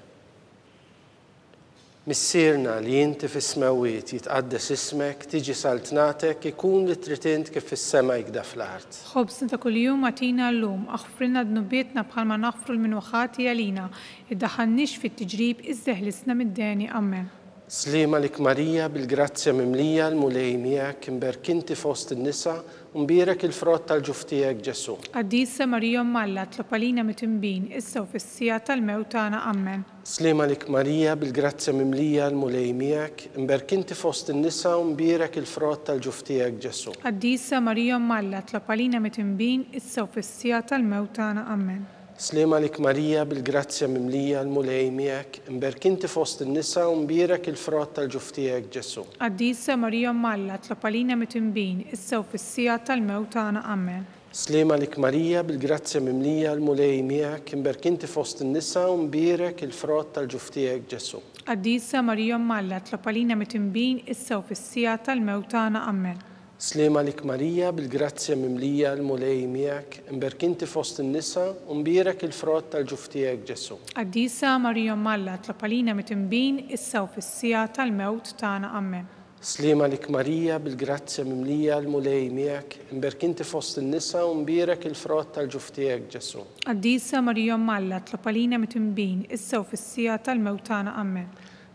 Missierna li inti fis-smawiet jitqaddes ismek, tiġi saltnatek, ikun li trid int kif fis-sema jgda fl-art. Ħobsna ta' kuljum għatina llum, aħfrilna dnubietna bħalma naħfru l-minwaħati għalina, iddaħħalniex fit-tiġrib iżdeħlisna mid-deni. Amen. Slima lik Marija bil-grazzja mimlija l-mulej miegħek imberkinti fost in-nisa u mbierek il-frott tal-ġuf tiegħek Ġesu. Qaddisa Marija Malla tlob għalina mitinbin issa u fis-sija tal-mewt tagħna. Amen. Slima lik Marija bil-grazzja mimlija l-mulej miegħek imberkinti fost in-nisa u mbierek il-frott tal-ġuf tiegħek Ġesu. Qaddisa Marija Malla tlob għalina mitinbin issa u fis-sija tal-mewt tagħna. Amen. Slima lik Marija bil-grazzja mimlija l-mulej miegħek imberkinti fost in-nisa u mbierek il-frott tal-ġuf tiegħek Ġesu. Qaddisa Marija Malla tlob għalina mitinbin issa u fis-sija tal-mewt tagħna. Amen. Slima lik Marija bil-grazzja mimlija l-mulej miegħek imberkinti fost in-nisa u mbierek il-frott tal-ġuf tiegħek Ġesu. Qaddisa Marija Malla tlob għalina mitinbin issa u fis-sija tal-mewt tagħna. Amen. Slima lik Marija bil-grazzja mimlija l-mulej miegħek imberkinti fost in-nisa u mbierek il-frott tal-ġuf tiegħek Ġesu. Qaddisa Marija Malla tlob għalina mitinbin issa u fis-sija tal-mewt tagħna. Amen. سليمة لك ماريا بالجراتيا مملية المولي ميك مبارك انت في وسط النساء ومبارك الفرات tal-ġuftijek Ġesu. Qaddisa Marija Malla tlopalina mitnbin issa u fis-sija tal-mewt tagħna amen.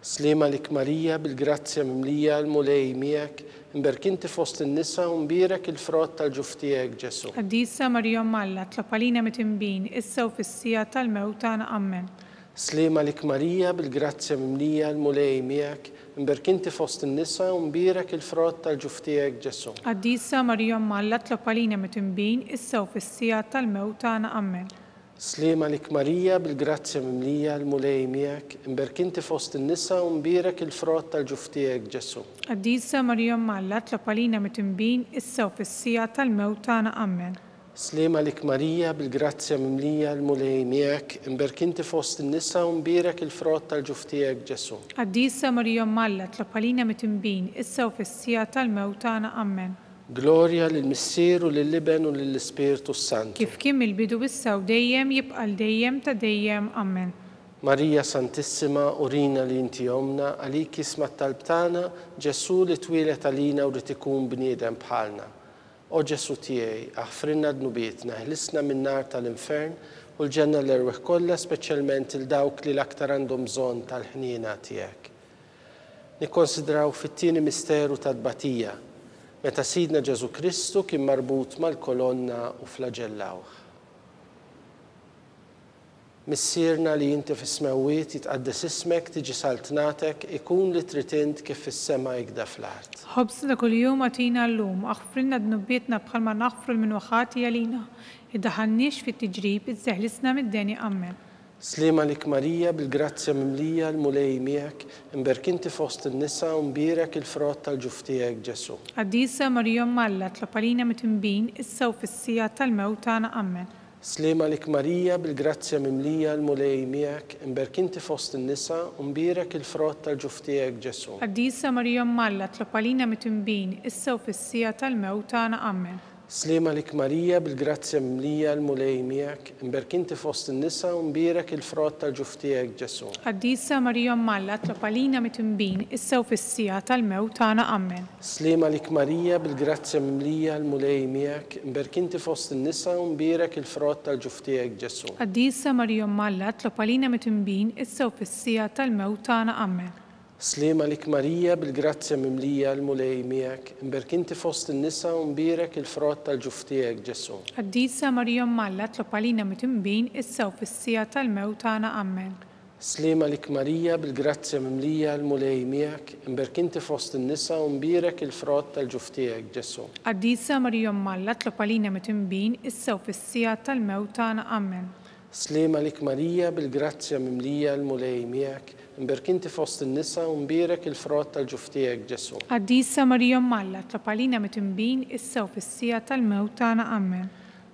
سليمة لك ماريا بالجراتيا مملية المولي ميك مبارك انت في وسط النساء ومبارك الفرات tal-ġuftijek Ġesu. Qaddisa Marija Malla tlopalina mitnbin issa u fis-sija tal-mewt tagħna amen. سليمة لك ماريا بالجراتيا مملية المولي ميك مبارك انت في وسط النساء ومبارك الفرات tal-ġuftijek Ġesu. Qaddisa Marija Malla tlopalina mitnbin issa u fis-sija tal-mewt tagħna amen. سليمة لك ماريا بالجراتيا مملية المولي ميك مبارك انت في وسط النساء ومبارك الفرات tal-ġuftijek Ġesu. Qaddisa Marija Malla tlopalina mitnbin issa u fis-sija tal-mewt tagħna amen. سليمة لك ماريا بالجراتيا مملية المولي ميك مبارك انت في وسط النساء ومبارك الفرات tal-ġuftijek Ġesu. Qaddisa Marija Malla tlopalina mitnbin issa u fis-sija tal-mewt tagħna amen. Gloria للمسير ولللبن وللسبيرتو السانتو. Kif kien mill-bidu issa u dejjem jibqa' dejjem ta' dejjem amen. Marija Santissima urina li inti jomna għalik isma talbtana Ġesu li twilet għalina u li tikun bniedem bħalna. O Ġesu tiegħi, aħfrinna dnubietna, ħlisna min-nar tal-infern u l-ġenna l-erweħ kollha speċjalment il-dawk li l-aktar għandhom bżonn tal-ħniena tiegħek. Nikkonsidraw fit-tieni misteru tad-tbatija meta Sidna Ġesu Kristu kien marbut mal-kolonna u flagellawh. Missierna li inti fis-smawiet jitqaddes ismek tiġi saltnatek ikun li trid int kif fis-sema jgda fl-art. ħobsna kuljum għatina llum aħfrilna dnubietna bħalma naħfru l-minwaħati għalina iddaħalniex fit-tiġrib iżżeħlisna mid-deni amen. Slima lik Marija bil-grazzja mimlija l-mulej miegħek imberk inti fost in-nisa u mbierek il-frott tal-ġuftijek Ġesu. Qaddisa Marija Malla tlopalina mitnbin issa u fis-sija tal-mewt tagħna amen. Slima lik Marija bil-grazzja mimlija l-mulej miegħek imberk inti fost in-nisa u mbierek il-frott tal-ġuftijek Ġesu. Qaddisa Marija Malla tlopalina mitnbin issa u fis-sija tal-mewt tagħna amen. Slima lik Marija bil-grazzja mimlija l-mulej miegħek imberk inti fost in-nisa u mbierek il-frott tal-ġuftijek Ġesu. Qaddisa Marija Malla tlopalina mitnbin issa u fis-sija tal-mewt tagħna amen. Slima lik Marija bil-grazzja mimlija l-mulej miegħek imberk inti fost in-nisa u mbierek il-frott tal-ġuftijek Ġesu. Qaddisa Marija Malla tlopalina mitnbin issa u fis-sija tal-mewt tagħna amen. Slima lik Marija bil-grazzja mimlija l-mulej miegħek imberk inti fost in-nisa u mbierek il-frott tal-ġuftijek Ġesu. Qaddisa Marija Malla tlopalina mitnbin issa u fis-sija tal-mewt tagħna amen. Slima lik Marija bil-grazzja mimlija l-mulej miegħek imberk inti fost in-nisa u mbierek il-frott tal-ġuftijek Ġesu. Qaddisa Marija Malla tlopalina mitnbin issa u fis-sija tal-mewt tagħna amen. Slima lik Marija bil-grazzja mimlija l-mulej miegħek imberk inti fost in-nisa u mbierek il-frott tal-ġuftijek Ġesu. Qaddisa Marija Malla tlopalina mitnbin issa u fis-sija tal-mewt tagħna amen.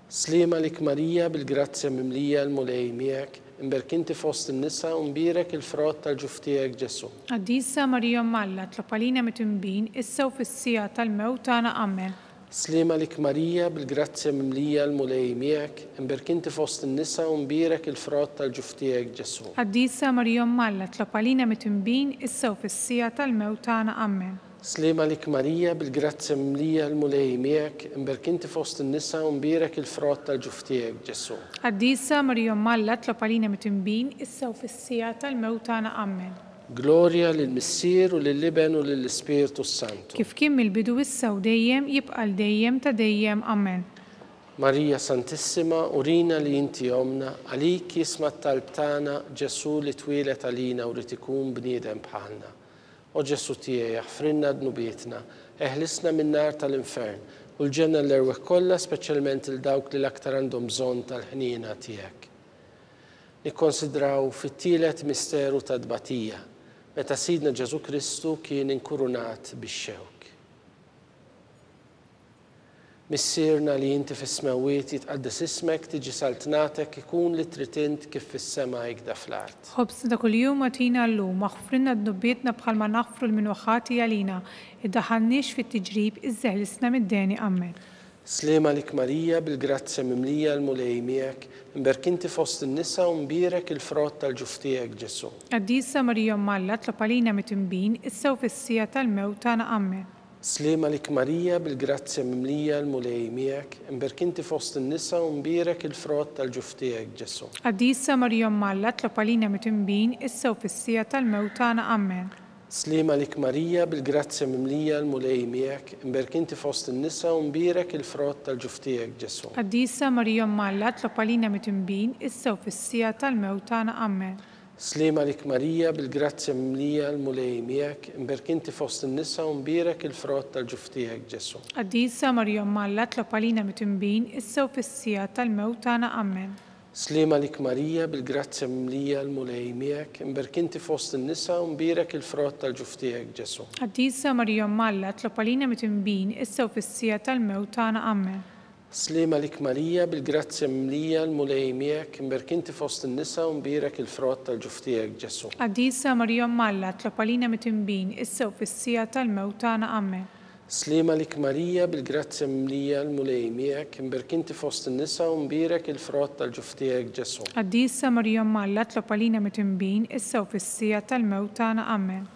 Slima lik Marija bil-grazzja mimlija l-mulej miegħek imberk inti fost in-nisa u mbierek il-frott tal-ġuftijek Ġesu. Qaddisa Marija Malla tlopalina mitnbin issa u fis-sija tal-mewt tagħna amen. Slima lik Marija bil-grazzja mimlija l-mulej miegħek imberk inti fost in-nisa u mbierek il-frott tal-ġuftijek Ġesu. Qaddisa Marija Malla tlopalina mitnbin issa u fis-sija tal-mewt tagħna amen. Slima lik Marija bil-grazzja mimlija l-mulej miegħek imberk inti fost in-nisa u mbierek il-frott tal-ġuftijek Ġesu. Qaddisa Marija Malla tlopalina mitnbin issa u fis-sija tal-mewt tagħna amen. Gloria lill-Missier u lill-Liben u lill-Ispirtu Santu. Kif kien mill-bidu issa u dejjem jibqa' dejjem ta' dejjem amen. Marija Santissima urina li inti jomna għalik jisma t-talb tagħna Ġesu li twilet għalina u li tikun bniedem bħalna. O Ġesu tiegħi aħfrinna dnubietna, eħlisna min-nar tal-infern u l-ġenna l-erweħ kollha speċjalment il-dawk li l-aktar għandhom bżonn tal-ħniena tiegħek. Nikkonsidraw fit-tielet misteru tad-tbatija meta Sidna Ġesu Kristu kien inkurunat bix-xewk. Missierna li inti fis-smawiet jitqaddes ismek tiġi saltnatek ikun li trid int kif fis-sema jgda fl-art. ħobsna kuljum għatina llum aħfrilna dnubietna bħalma naħfru l-minwaħati għalina iddaħalniex fit-tiġrib iżżeħlisna mid-deni amen. سليمة لك ماريا بالجراتزا مملية المولي ميك مبارك انت فوسط النساء ومبارك الفرات تالجفتيك جسو. Għaddisa Marija Malla tlopalina mitimbin issa u fissija tal-mewt tagħna amen. سليمة لك ماريا بالجراتزا مملية المولي ميك مبارك انت فوسط النساء ومبارك الفرات تالجفتيك جسو. Għaddisa Marija Malla tlopalina mitimbin issa u fissija tal-mewt tagħna amen. سليمة لك ماريا بالجراتزا مملية المولي ميك مبارك انت فوسط النساء ومبارك الفرات تالجفتيك جسو. Għaddisa Marija Malla tlopalina mitimbin issa u fissija tal-mewt tagħna amen. سليمة لك ماريا بالجراتزا مملية المولي ميك مبارك انت فوسط النساء ومبارك الفرات تالجفتيك جسو. Għaddisa Marija Malla tlopalina mitimbin issa u fissija tal-mewt tagħna amen. سليمة لك ماريا بالجراتزا مملية المولي ميك مبارك انت فوسط النساء ومبارك الفرات تالجفتيك جسو. Għaddisa Marija Malla tlopalina mitimbin issa u fissija tal-mewt tagħna amen. سليمة لك ماريا بالجراتزا مملية المولي ميك مبارك انت فوسط النساء ومبارك الفرات تالجفتيك جسو. Għaddisa Marija Malla tlopalina mitimbin issa u fissija tal-mewt tagħna amen. سليمة لك ماريا بالجراتزا مملية المولي ميك مبارك انت فوسط النساء ومبارك الفرات تالجفتيك جسو. Għaddisa Marija Malla tlopalina mitimbin issa u fissija tal-mewt tagħna amen.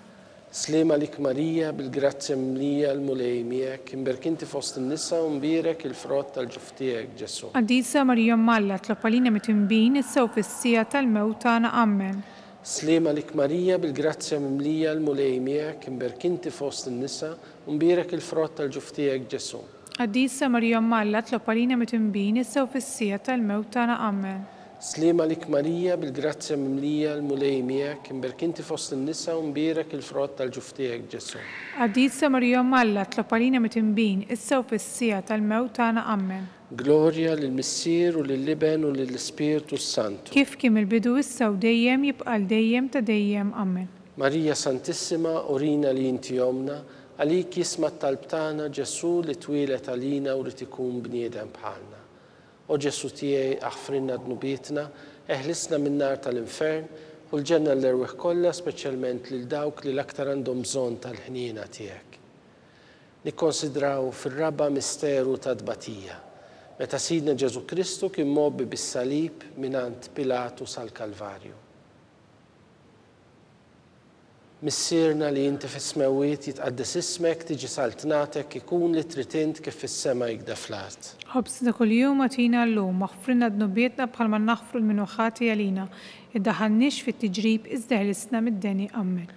سليمة لك ماريا بالجراتزا مملية المولي ميك مبارك انت فوسط النساء ومبارك الفرات تالجفتيك جسو. Għaddisa Marija Malla tlopalina mitimbin issa u fissija tal-mewt tagħna amen. سليمة لك ماريا بالجراتزا مملية المولي ميك مبارك انت فوسط النساء ومبارك الفرات تالجفتيك جسو. Għaddisa Marija Malla tlopalina mitimbin issa u fissija tal-mewt tagħna amen. سليمة لك ماريا بالجراتزا مملية المولي ميك مبارك انت فوسط النساء ومبارك الفرات تالجفتيك جسو. Għaddisa Marija Malla tlopalina mitimbin issa u fissija tal-mewt tagħna amen. Gloria للمسير ولللبن وللسبيرتو السانتو. Kif kim il-bidu issa u dejjem jibqa' dejjem ta' dejjem amen. ماريا سانتissima أورينا li inti jomna għalik jisma talbtana Ġesu li twilet għalina u li tikun bniedem bħalna. O Ġesu tiegħi aħfrinna dnubietna, eħlisna minn nar tal-infern u l-ġenna l-erweħ kollha speċjalment lil dawk li l-aktar għandhom bżonn tal-ħniena tiegħek. Nikkonsidraw fir-raba misteru ta' tbatija, meta Sidna Ġesu Kristu kien mobbi bis-salib mingħand Pilatu sal-Kalvarju. Missierna li inti fis-smewiet jitqaddes ismek tiġi saltnatek ikun li trid int kif fis-sema jgda fl-art. Ħobsna kuljum atina llum waħfrilna dnubietna bħalma naħfru l-minuħati għalina. Iddaħħalniex fit-tiġrib iżda ħlisna mid-deni amen.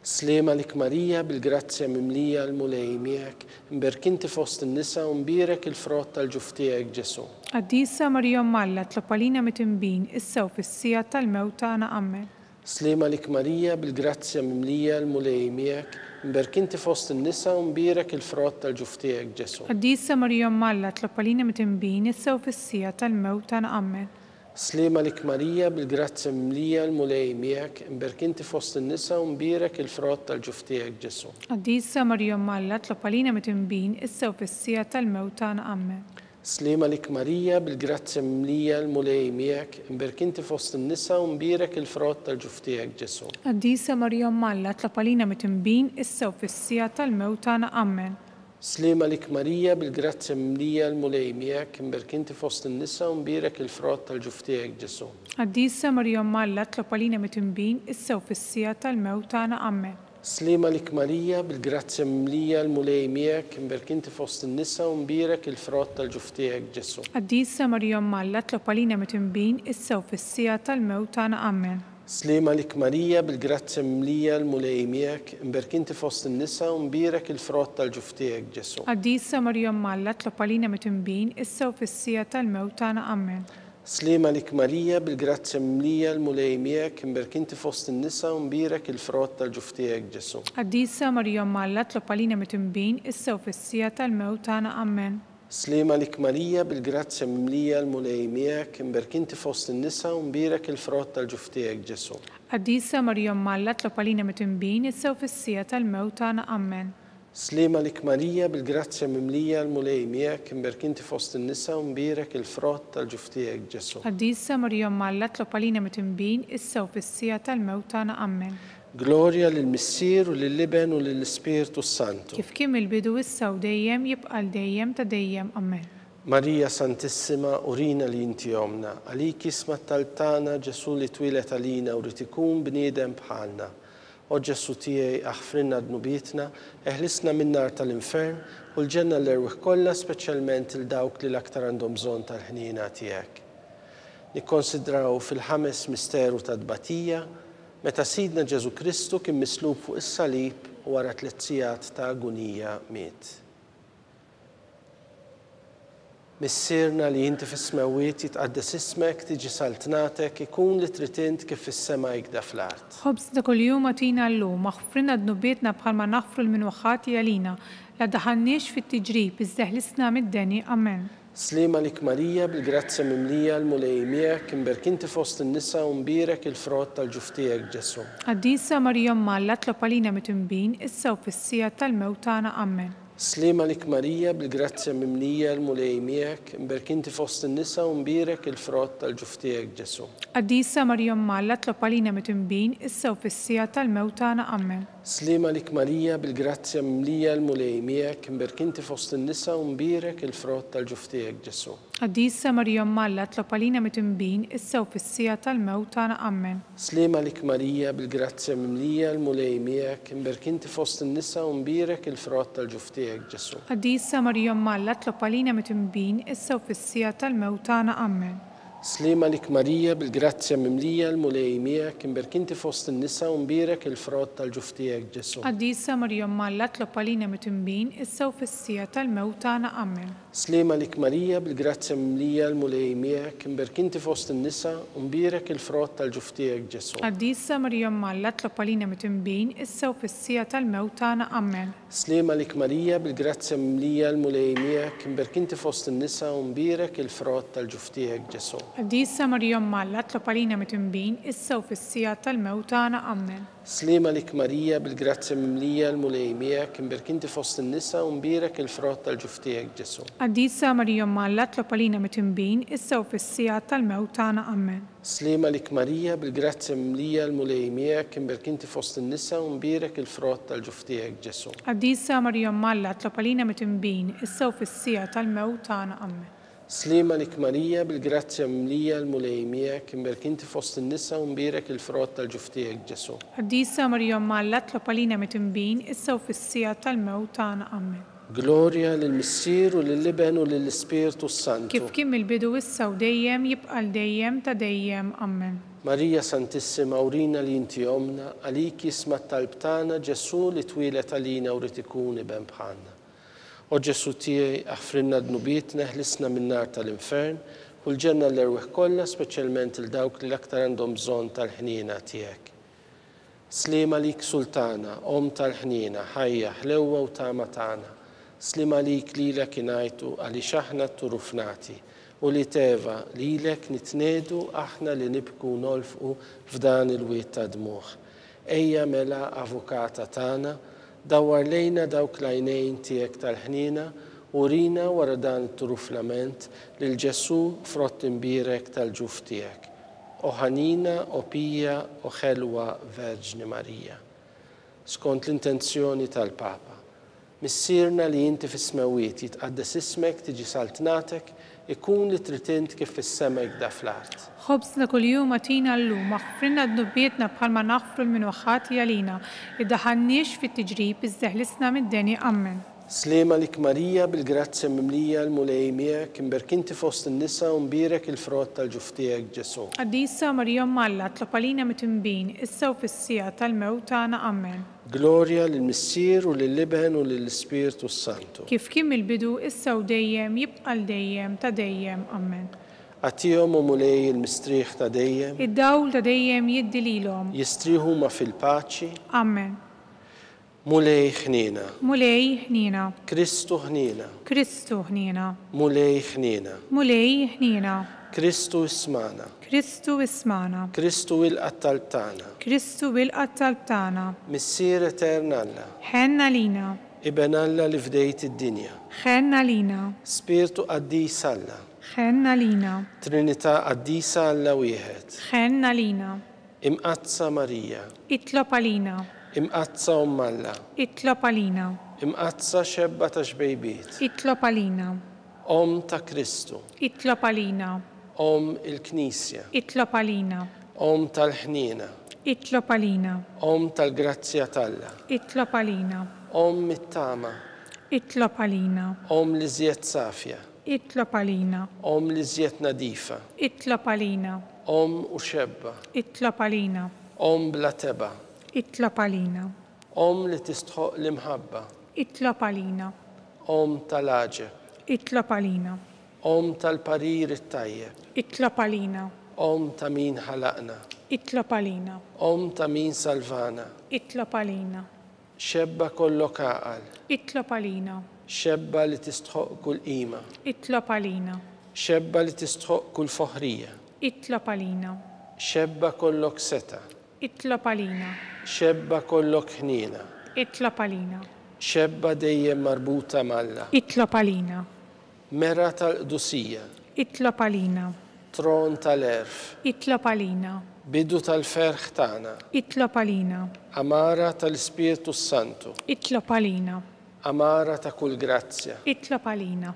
سليمة لك ماريا بالجراتزا مملية المولي ميك مبارك انت فوسط النساء ومبارك الفرات تالجفتيك جسو. Għaddisa Marija Malla tlopalina mitimbin issa u fissija tal-mewt tagħna amen. سليمة لك ماريا بالجراتزا مملية المولي ميك مبارك انت فوسط النساء ومبارك الفرات تالجفتيك جسو. Għaddisa Marija Malla tlopalina mitimbin issa u fissija tal-mewt tagħna amen. سليمة لك ماريا بالجراتزا مملية المولي ميك مبارك انت فوسط النساء ومبارك الفرات تالجفتيك جسو. Għaddisa Marija Malla tlopalina mitimbin issa u fissija tal-mewt tagħna amen. سليمة لك ماريا بالجراتزا مملية المولي ميك مبارك انت فوسط النساء ومبارك الفرات تالجفتيك جسو. Għaddisa Marija Malla tlopalina mitimbin issa u fissija tal-mewt tagħna amen. سليمة لك ماريا بالجراتزا مملية المولي ميك مبارك انت فوسط النساء ومبارك الفرات تالجفتيك جسو. Għaddisa Marija Malla tlopalina mitimbin issa u fissija tal-mewt tagħna amen. سليمة لك ماريا بالجراتزا مملية المولي ميك مبارك انت فوسط النساء ومبارك الفرات تالجفتيك جسو. Għaddisa Marija Malla tlopalina mitimbin issa u fissija tal-mewt tagħna amen. سليمة لك ماريا بالجراتزا مملية المولي ميك مبارك انت فوسط النساء ومبارك الفرات تالجفتيك جسو. Għaddisa Marija Malla tlopalina mitimbin issa u fissija tal-mewt tagħna amen. سليمة لك ماريا بالجراتزا مملية المولي ميك مبارك انت فوسط النساء ومبارك الفرات تالجفتيك جسو. Għaddisa Marija Malla tlopalina mitimbin issa u fissija tal-mewt tagħna amen. سليمة لك ماريا بالجراتزا مملية المولي ميك مبارك انت فوسط النساء ومبارك الفرات تالجفتيك جسو. Għaddisa Marija Malla tlopalina mitimbin issa u fissija tal-mewt tagħna amen. سليمة لك ماريا بالجراتزا مملية المولي ميك مبارك انت فوسط النساء ومبارك الفرات تالجفتيك جسو. Għaddisa Marija Malla tlopalina mitimbin issa u fissija tal-mewt tagħna amen. Gloria lill-Missier u lill-Iben u lill-Ispirtu Santu. kif kien mill-bidu issa u dejjem jibqa' dejjem ta' dejjem. Amen. Marija Santissima, urina li inti omna, għalik isma taltana Ġesu li twilet għalina u rrid ikun bniedem bħalna. O Ġesu tiegħi aħfrinna dnubietna, eħlisna min-nar tal-infern u l-ġenna l-erwieħ kollha speċjalment il dawk li l-aktar għandhom bżonn tal-ħniena tiegħek. Nikkonsidraw fil-ħames misteru ta' tbatija meta Sidna Ġesu Kristu kien mislub fuq is-salib u wara 3 sigħat ta' agonija miet. Missierna li inti fis-smawiet jitqaddes ismek, tiġi saltnatek, ikun li trid int kif fis-sema jgda fl-art. ħobżna kuljum agħtina llum, aħfrinna dnubietna bħalma naħfru l-minwaħħati għalina, la daħalniex fit-tiġrib, iżda ħlisna mid-deni. Amen. Slima lik Marija bil-grazzja mimlija l-mulej miegħek, imberk inti fost in-nisa u mbirek il-frott tal-ġuf tiegħek Ġesu. Qaddisa Marija Malla tlob għalina mit-imbin, issa u fis-sija tal-mewt tagħna. Amen. Slima lik Marija bil-grazzja mimlija l-mulej miegħek, imberk inti fost in-nisa u mbirek il-frott tal-ġuf tiegħek Ġesu. Qaddisa Marija Malla tlob għalina mit-imbin, issa u fis-sija tal-mewt tagħna. Amen. Slima lik Marija bil-grazzja mimlija l-mulej miegħek, imberk inti fost in-nisa u mbirek il-frott tal-ġuf tiegħek Ġesu. Qaddisa Marija Malla tlob għalina mit-imbin, issa u fis-sija tal-mewt tagħna. Amen. Slima lik Marija bil-grazzja mimlija l-mulej miegħek, imberk inti fost in-nisa u mbirek il-frott tal-ġuf tiegħek Ġesu. Qaddisa Marija Malla tlob għalina mit-imbin, issa u fis-sija tal-mewt tagħna. Amen. Slima lik Marija bil-grazzja mimlija l-mulej miegħek, imberk inti fost in-nisa u mbirek il-frott tal-ġuf tiegħek Ġesu. Qaddisa Marija Malla tlob għalina mit-imbin, issa u fis-sija tal-mewt tagħna. Amen. Slima lik Marija bil-grazzja mimlija l-mulej miegħek, imberk inti fost in-nisa u mbirek il-frott tal-ġuf tiegħek Ġesu. Qaddisa Marija Malla tlob għalina mit-imbin, issa u fis-sija tal-mewt tagħna. Amen. Slima lik Marija bil-grazzja mimlija l-mulej miegħek, imberk inti fost in-nisa u mbirek il-frott tal-ġuf tiegħek Ġesu. Qaddisa Marija Malla tlob għalina mit-imbin, issa u fis-sija tal-mewt tagħna. Amen. Slima lik Marija bil-grazzja mimlija l-mulej miegħek, imberk inti fost in-nisa u mbirek il-frott tal-ġuf tiegħek Ġesu. Qaddisa Marija Malla tlob għalina mit-imbin, issa u fis-sija tal-mewt tagħna. Amen. Slima lik Marija bil-grazzja mimlija l-mulej miegħek, imberk inti fost in-nisa u mbirek il-frott tal-ġuf tiegħek Ġesu. Qaddisa Marija Malla tlob għalina mit-imbin, issa u fis-sija tal-mewt tagħna. Amen. Slima lik Marija bil-grazzja mimlija l-mulej miegħek, imberk inti fost in-nisa u mbirek il-frott tal-ġuf tiegħek Ġesu. Qaddisa Marija Malla tlob għalina mit-imbin, issa u fis-sija tal-mewt tagħna. Amen. Gloria lill-Missier u lill-Iben u lill-Ispirtu Santu. Kif kien mill-bidu issa u dejjem jibqa' dejjem ta' dejjem. Amen. Marija Santissima, urina li inti omna, għalik jisma' talb tagħna Ġesu li twilet għalina u rid ikun iben bħalna. O Ġesu tiegħi aħfrinna dnubietna, ħlisna min-nar tal-infern u l-ġenna l-erwieħ kollha speċjalment il dawk li l-aktar għandhom bżonn tal-ħniena tiegħek. Slima lik Sultana, om tal-ħniena, ħajja, ħlewwa u tama tagħna. Slima lik lilek ingħajtu għaliex aħna turufnati u li teva lilek nitnedu aħna li nibku nolfqu f'dan il-wiet ta' dmuħ. Ejja mela avukata tagħna, dawwar lejna dawk l-għajnejn tiegħek tal-ħniena u rina wara dan it-turuflament lil Ġesu frott imbirek tal-ġuf tiegħek. O ħanina, o pija, o ħelwa Verġni Marija. Skont l-intenzjoni tal-Papa, missierna li inti fis-smawiet jitqaddes ismek, tiġi saltnatek, ikun li trid int kif fis-sema jgda fl-art. ħobżna kuljum agħtina llum, aħfrinna dnubietna bħalma naħfru l-minwaħħati għalina, iddaħħalniex fit-tiġrib, iżda ħlisna mid-deni. Amen. Slima lik Marija bil-grazzja mimlija l-mulej miegħek, imberk inti fost in-nisa u mbirek il-frott tal-ġuf tiegħek Ġesu. Qaddisa Marija Malla tlob għalina mit-imbin, issa u fis-sija tal-mewt tagħna. Amen. Gloria lill-Missier u lill-Iben u lill-Ispirtu Santu. Kif kien mill-bidu issa u dejjem jibqa' dejjem ta' dejjem. Amen. Għatihom u mulej il-mistrieħ ta' dejjem. Id-dawl ta' dejjem jiddi lilhom. Jistrieħu ma fil-paċi. Amen. Mulej ħniena. Mulej ħniena. Kristu ħniena. Kristu ħniena. Mulej ħniena. Mulej ħniena. Kristu ismana. Kristu ismana. Kristu il-qattal tagħna. Kristu bil-qattal tagħna. Missier etern Alla. Ħenna lina. Iben Alla li fdejt id-dinja. Ħenna lina. Spirtu qaddis Alla. Ħenna lina. Trinità qaddisa Alla wieħed. Ħenna lina. Imqazza Marija, itlob għalina, imqazza Alla, itlob għalina, imqazza xebba ta' xbejbiet, itlob għalina, ta' Kristu, itlob għalina, il-Knisja, itlob għalina, tal-ħnina, itlob għalina, tal-grazzja Alla, itlob għalina, mit-tama, itlob għalina, li żjed safja, itlob għalina, li żjed nadifa, itlob għalina, u xebba, itlob għalina, bla teba, itlob għalina, li tistħoq l-imħabba, itlob għalina, tal-aġeb, itlob għalina, tal-parir it-tajjeb, itlob għalina, ta' min ħalaqna, itlob għalina, ta' min salvana, itlob għalina, xebba kollok għaqal, itlob għalina, xebba li tistħoq kull qima, itlob għalina, xebba li tistħoq kull foħrija, itlob għalina, xebba kollok seta, itlob għalina, xebba kollok ħnina, itlob għalina, xebba dejjem marbuta malla, itlob għalina, mera tal-qdusija, itlob għalina, tron tal-erf, itlob għalina, bidu tal-ferħ tagħna, itlob għalina, amara tal-Ispiritu Santu, itlob għalina, amara ta' kull grazzja, itlob għalina,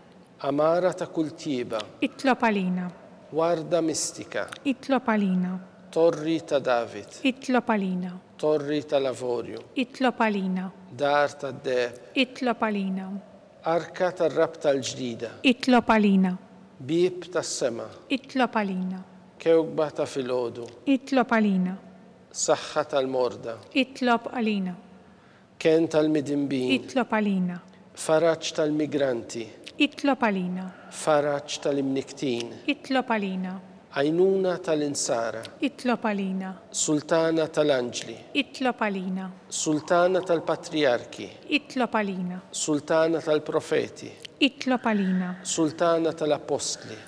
amara ta' kull tiba, itlob għalina, warda mistika, itlob għalina, torri ta' David, itlob għalina, torri tal-Lavorju, itlob għalina, dar tad-deb, itlob għalina, arka tar-rab tal-ġdida, itlob għalina, bib tas-sema, itlob għalina, kewkba ta' filgħodu, itlob għalina, saħħa tal-morda, itlob għalina, ken tal-midinbin, itlob għalina, faraġġ tal-migranti, itlob għalina, faraġġ tal-imniktin, itlob għalina, għajnuna tal-insara, itlob għalina, sultana tal-anġli, itlob għalina, sultana tal-patriarki, itlob għalina, sultana tal-profeti, itlob għalina, sultana tal-apostli,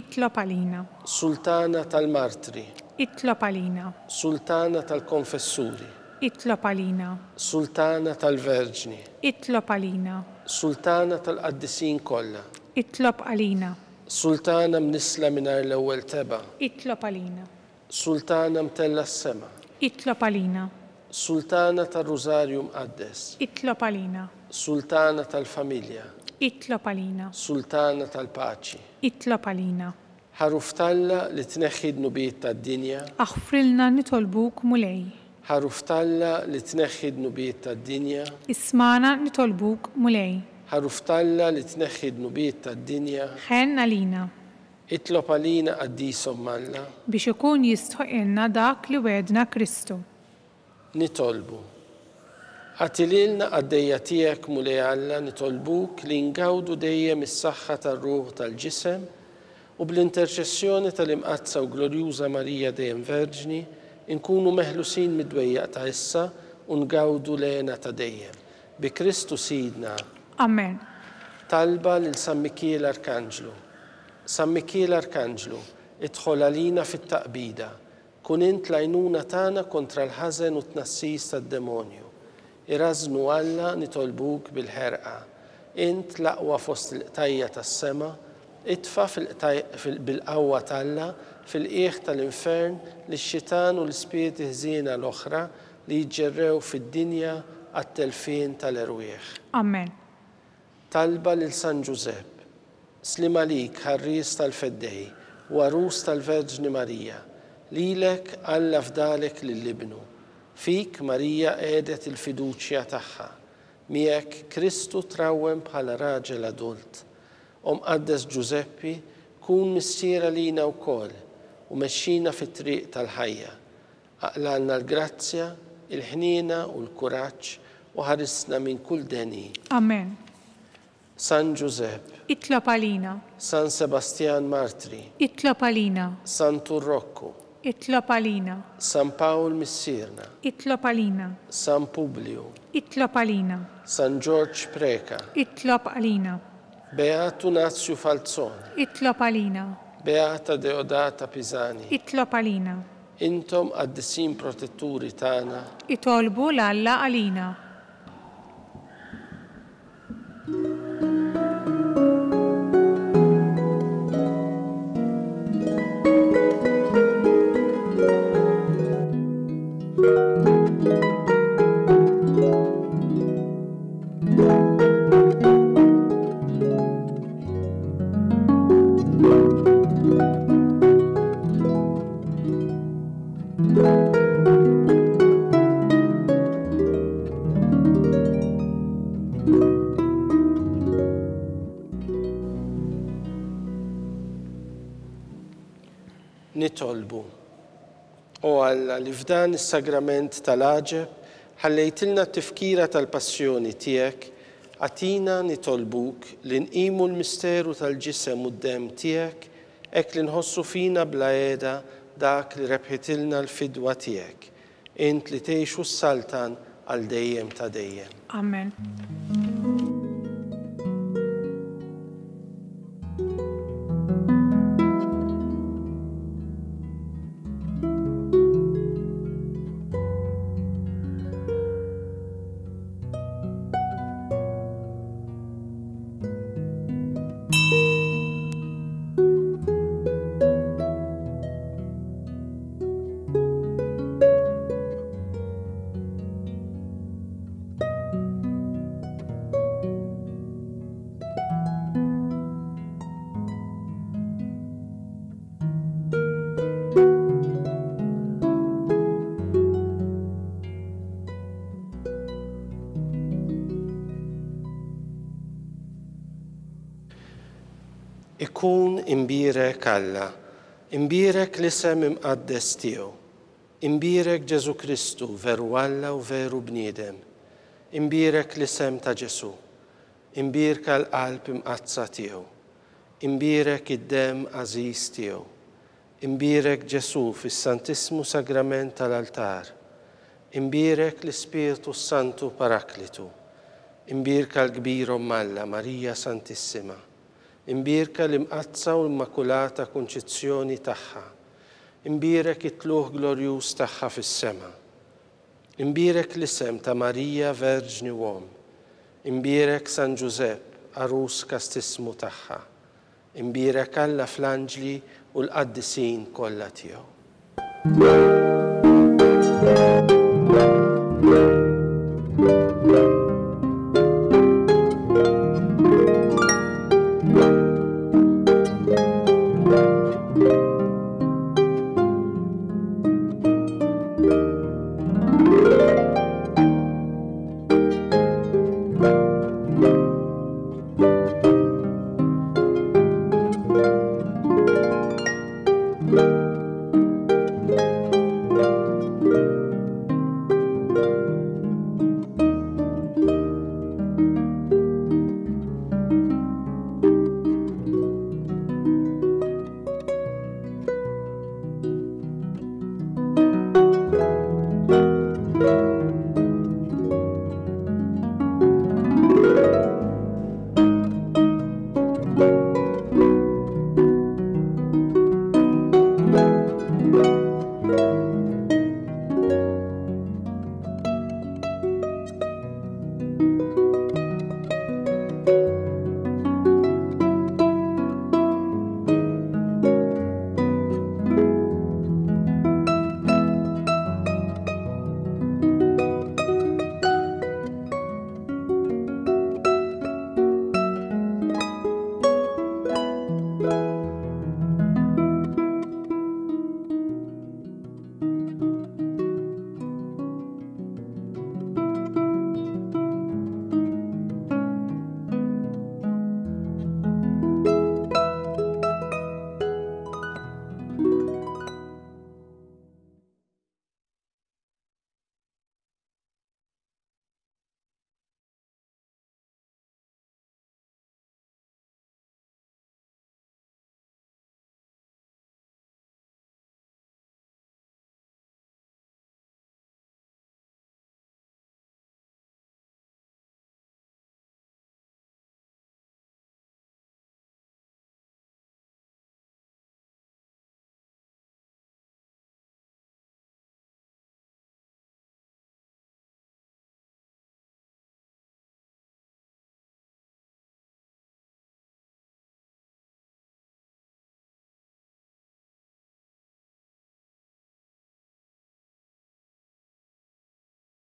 itlob għalina, sultana tal-martri, itlob għalina, sultana tal-konfessuri, itlob għalina, sultana tal-verġni, itlob għalina, sultana tal-qaddisin kollha, itlob għalina, sultana mnisla mingħajr l-ewwel teba, itlob għalina, sultana mtella s-sema, itlob għalina, sultana tal-Rużarju mqaddes, itlob għalina, sultana tal-familja, itlob għalina, sultana tal-paċi, itlob għalina, ħaruf talla li tneħħi d-nubiet tad-dinja, aħfrilna nitolbuk mulej, ħaruf talla li tneħħi d-nubiet tad-dinja, ismana nitolbuk mulej, ħaruf talla li tneħħi d-nubiet tad-dinja, ħen għalina, itlob għalina qaddisom Alla, biex ikun jistħoqilna dak li wedna Kristu. nitolbu. Għatililna għaddejja tiegħek mulej Alla nitolbuk li ngawdu dejjem is-saħħa tar-ruħ tal-ġisem u bl-interċessjoni tal-imqazza u glorjuża Marija dejjem Verġni inkunu meħlusin mid-dwejjaq ta' issa u ngawdu lena ta' dejjem. Bi Kristu Sidna. Amen. Talba lil San Mikiel Arkanġlu. San Mikiel Arkanġlu, idħol għalina fit-taqbida. Kun int l-għajnuna tagħna kontra l-ħażen u t-tnassis tad-demonju. Irażnu Alla nitolbuk bil-ħerqa. Int l-aqwa fost il-qtajja tas-sema, itfa bil-qawwa talla fil-qiegħ tal-infern lix-xitan u l-ispiriti ħżiena l-oħra li jġerrew fid-dinja għat-telfien tal-erwieħ. Amen. Talba lil San Giuseppe, slim għalik ħarries tal-feddej u għarus tal-Verġni Marija, lilek Alla fdalek lill-ibnu. Fik Marija għedet il-fiduċja tagħha, miegħek Kristu trawwem bħala raġel adult. Qaddes Giuseppi, kun missiera lina wkoll u mexxina fit-triq tal-ħajja. Aqlalna l-grazzja, il-ħniena u l-kuraġġ u ħarisna minn kull deni. Amen. San Giuseppe, itlob għalina, San Sebastian Martri, itlob għalina, San Turrocco, itlob għalina, San Paul Missirna, itlob għalina, San Publio, itlob għalina, San George Preka, itlob għalina, Beatu Nazio Falzone, itlob għalina, Beata Deodata Pisani, itlob għalina, intom għaddisin protetturi tagħna, itolbu l-Alla għalina. nitolbu. U Alla li f'dan is-sagrament tal-aġeb ħallejtilna t-tifkira tal-passjoni tiegħek, għatina nitolbuk li nqimu l-misteru tal-ġisem u d-dem tiegħek, hekk li nħossu fina bla għeda dak li rebħitilna l-fidwa tiegħek. Int li tgħixu s-saltan għal dejjem ta' dejjem. Amen. Ikun imbirek Alla, imbirek l-isem imqaddes tiegħu, imbirek Ġesu Kristu veru Alla u veru bniedem, imbirek l-isem ta' Ġesu, imbirka l-qalb imqazza tiegħu, imbirek id-dem għażiż tiegħu, imbirek Ġesu fis-Santismu Sagrament tal-altar, imbirek l-Ispiritu Santu Paraklitu, imbirka l-kbir Omm Alla Marija Santissima, imbirka l-imqazza u l-Immakulata Kunċizzjoni tagħha, imbirek it-tluħ glorjuż tagħha fis-sema, imbirek l-isem ta' Marija Verġni Uomm, imbirek San Ġusepp arus kastismu tagħha, imbirek Alla fl-anġli u l-qaddisin kollha tiegħu.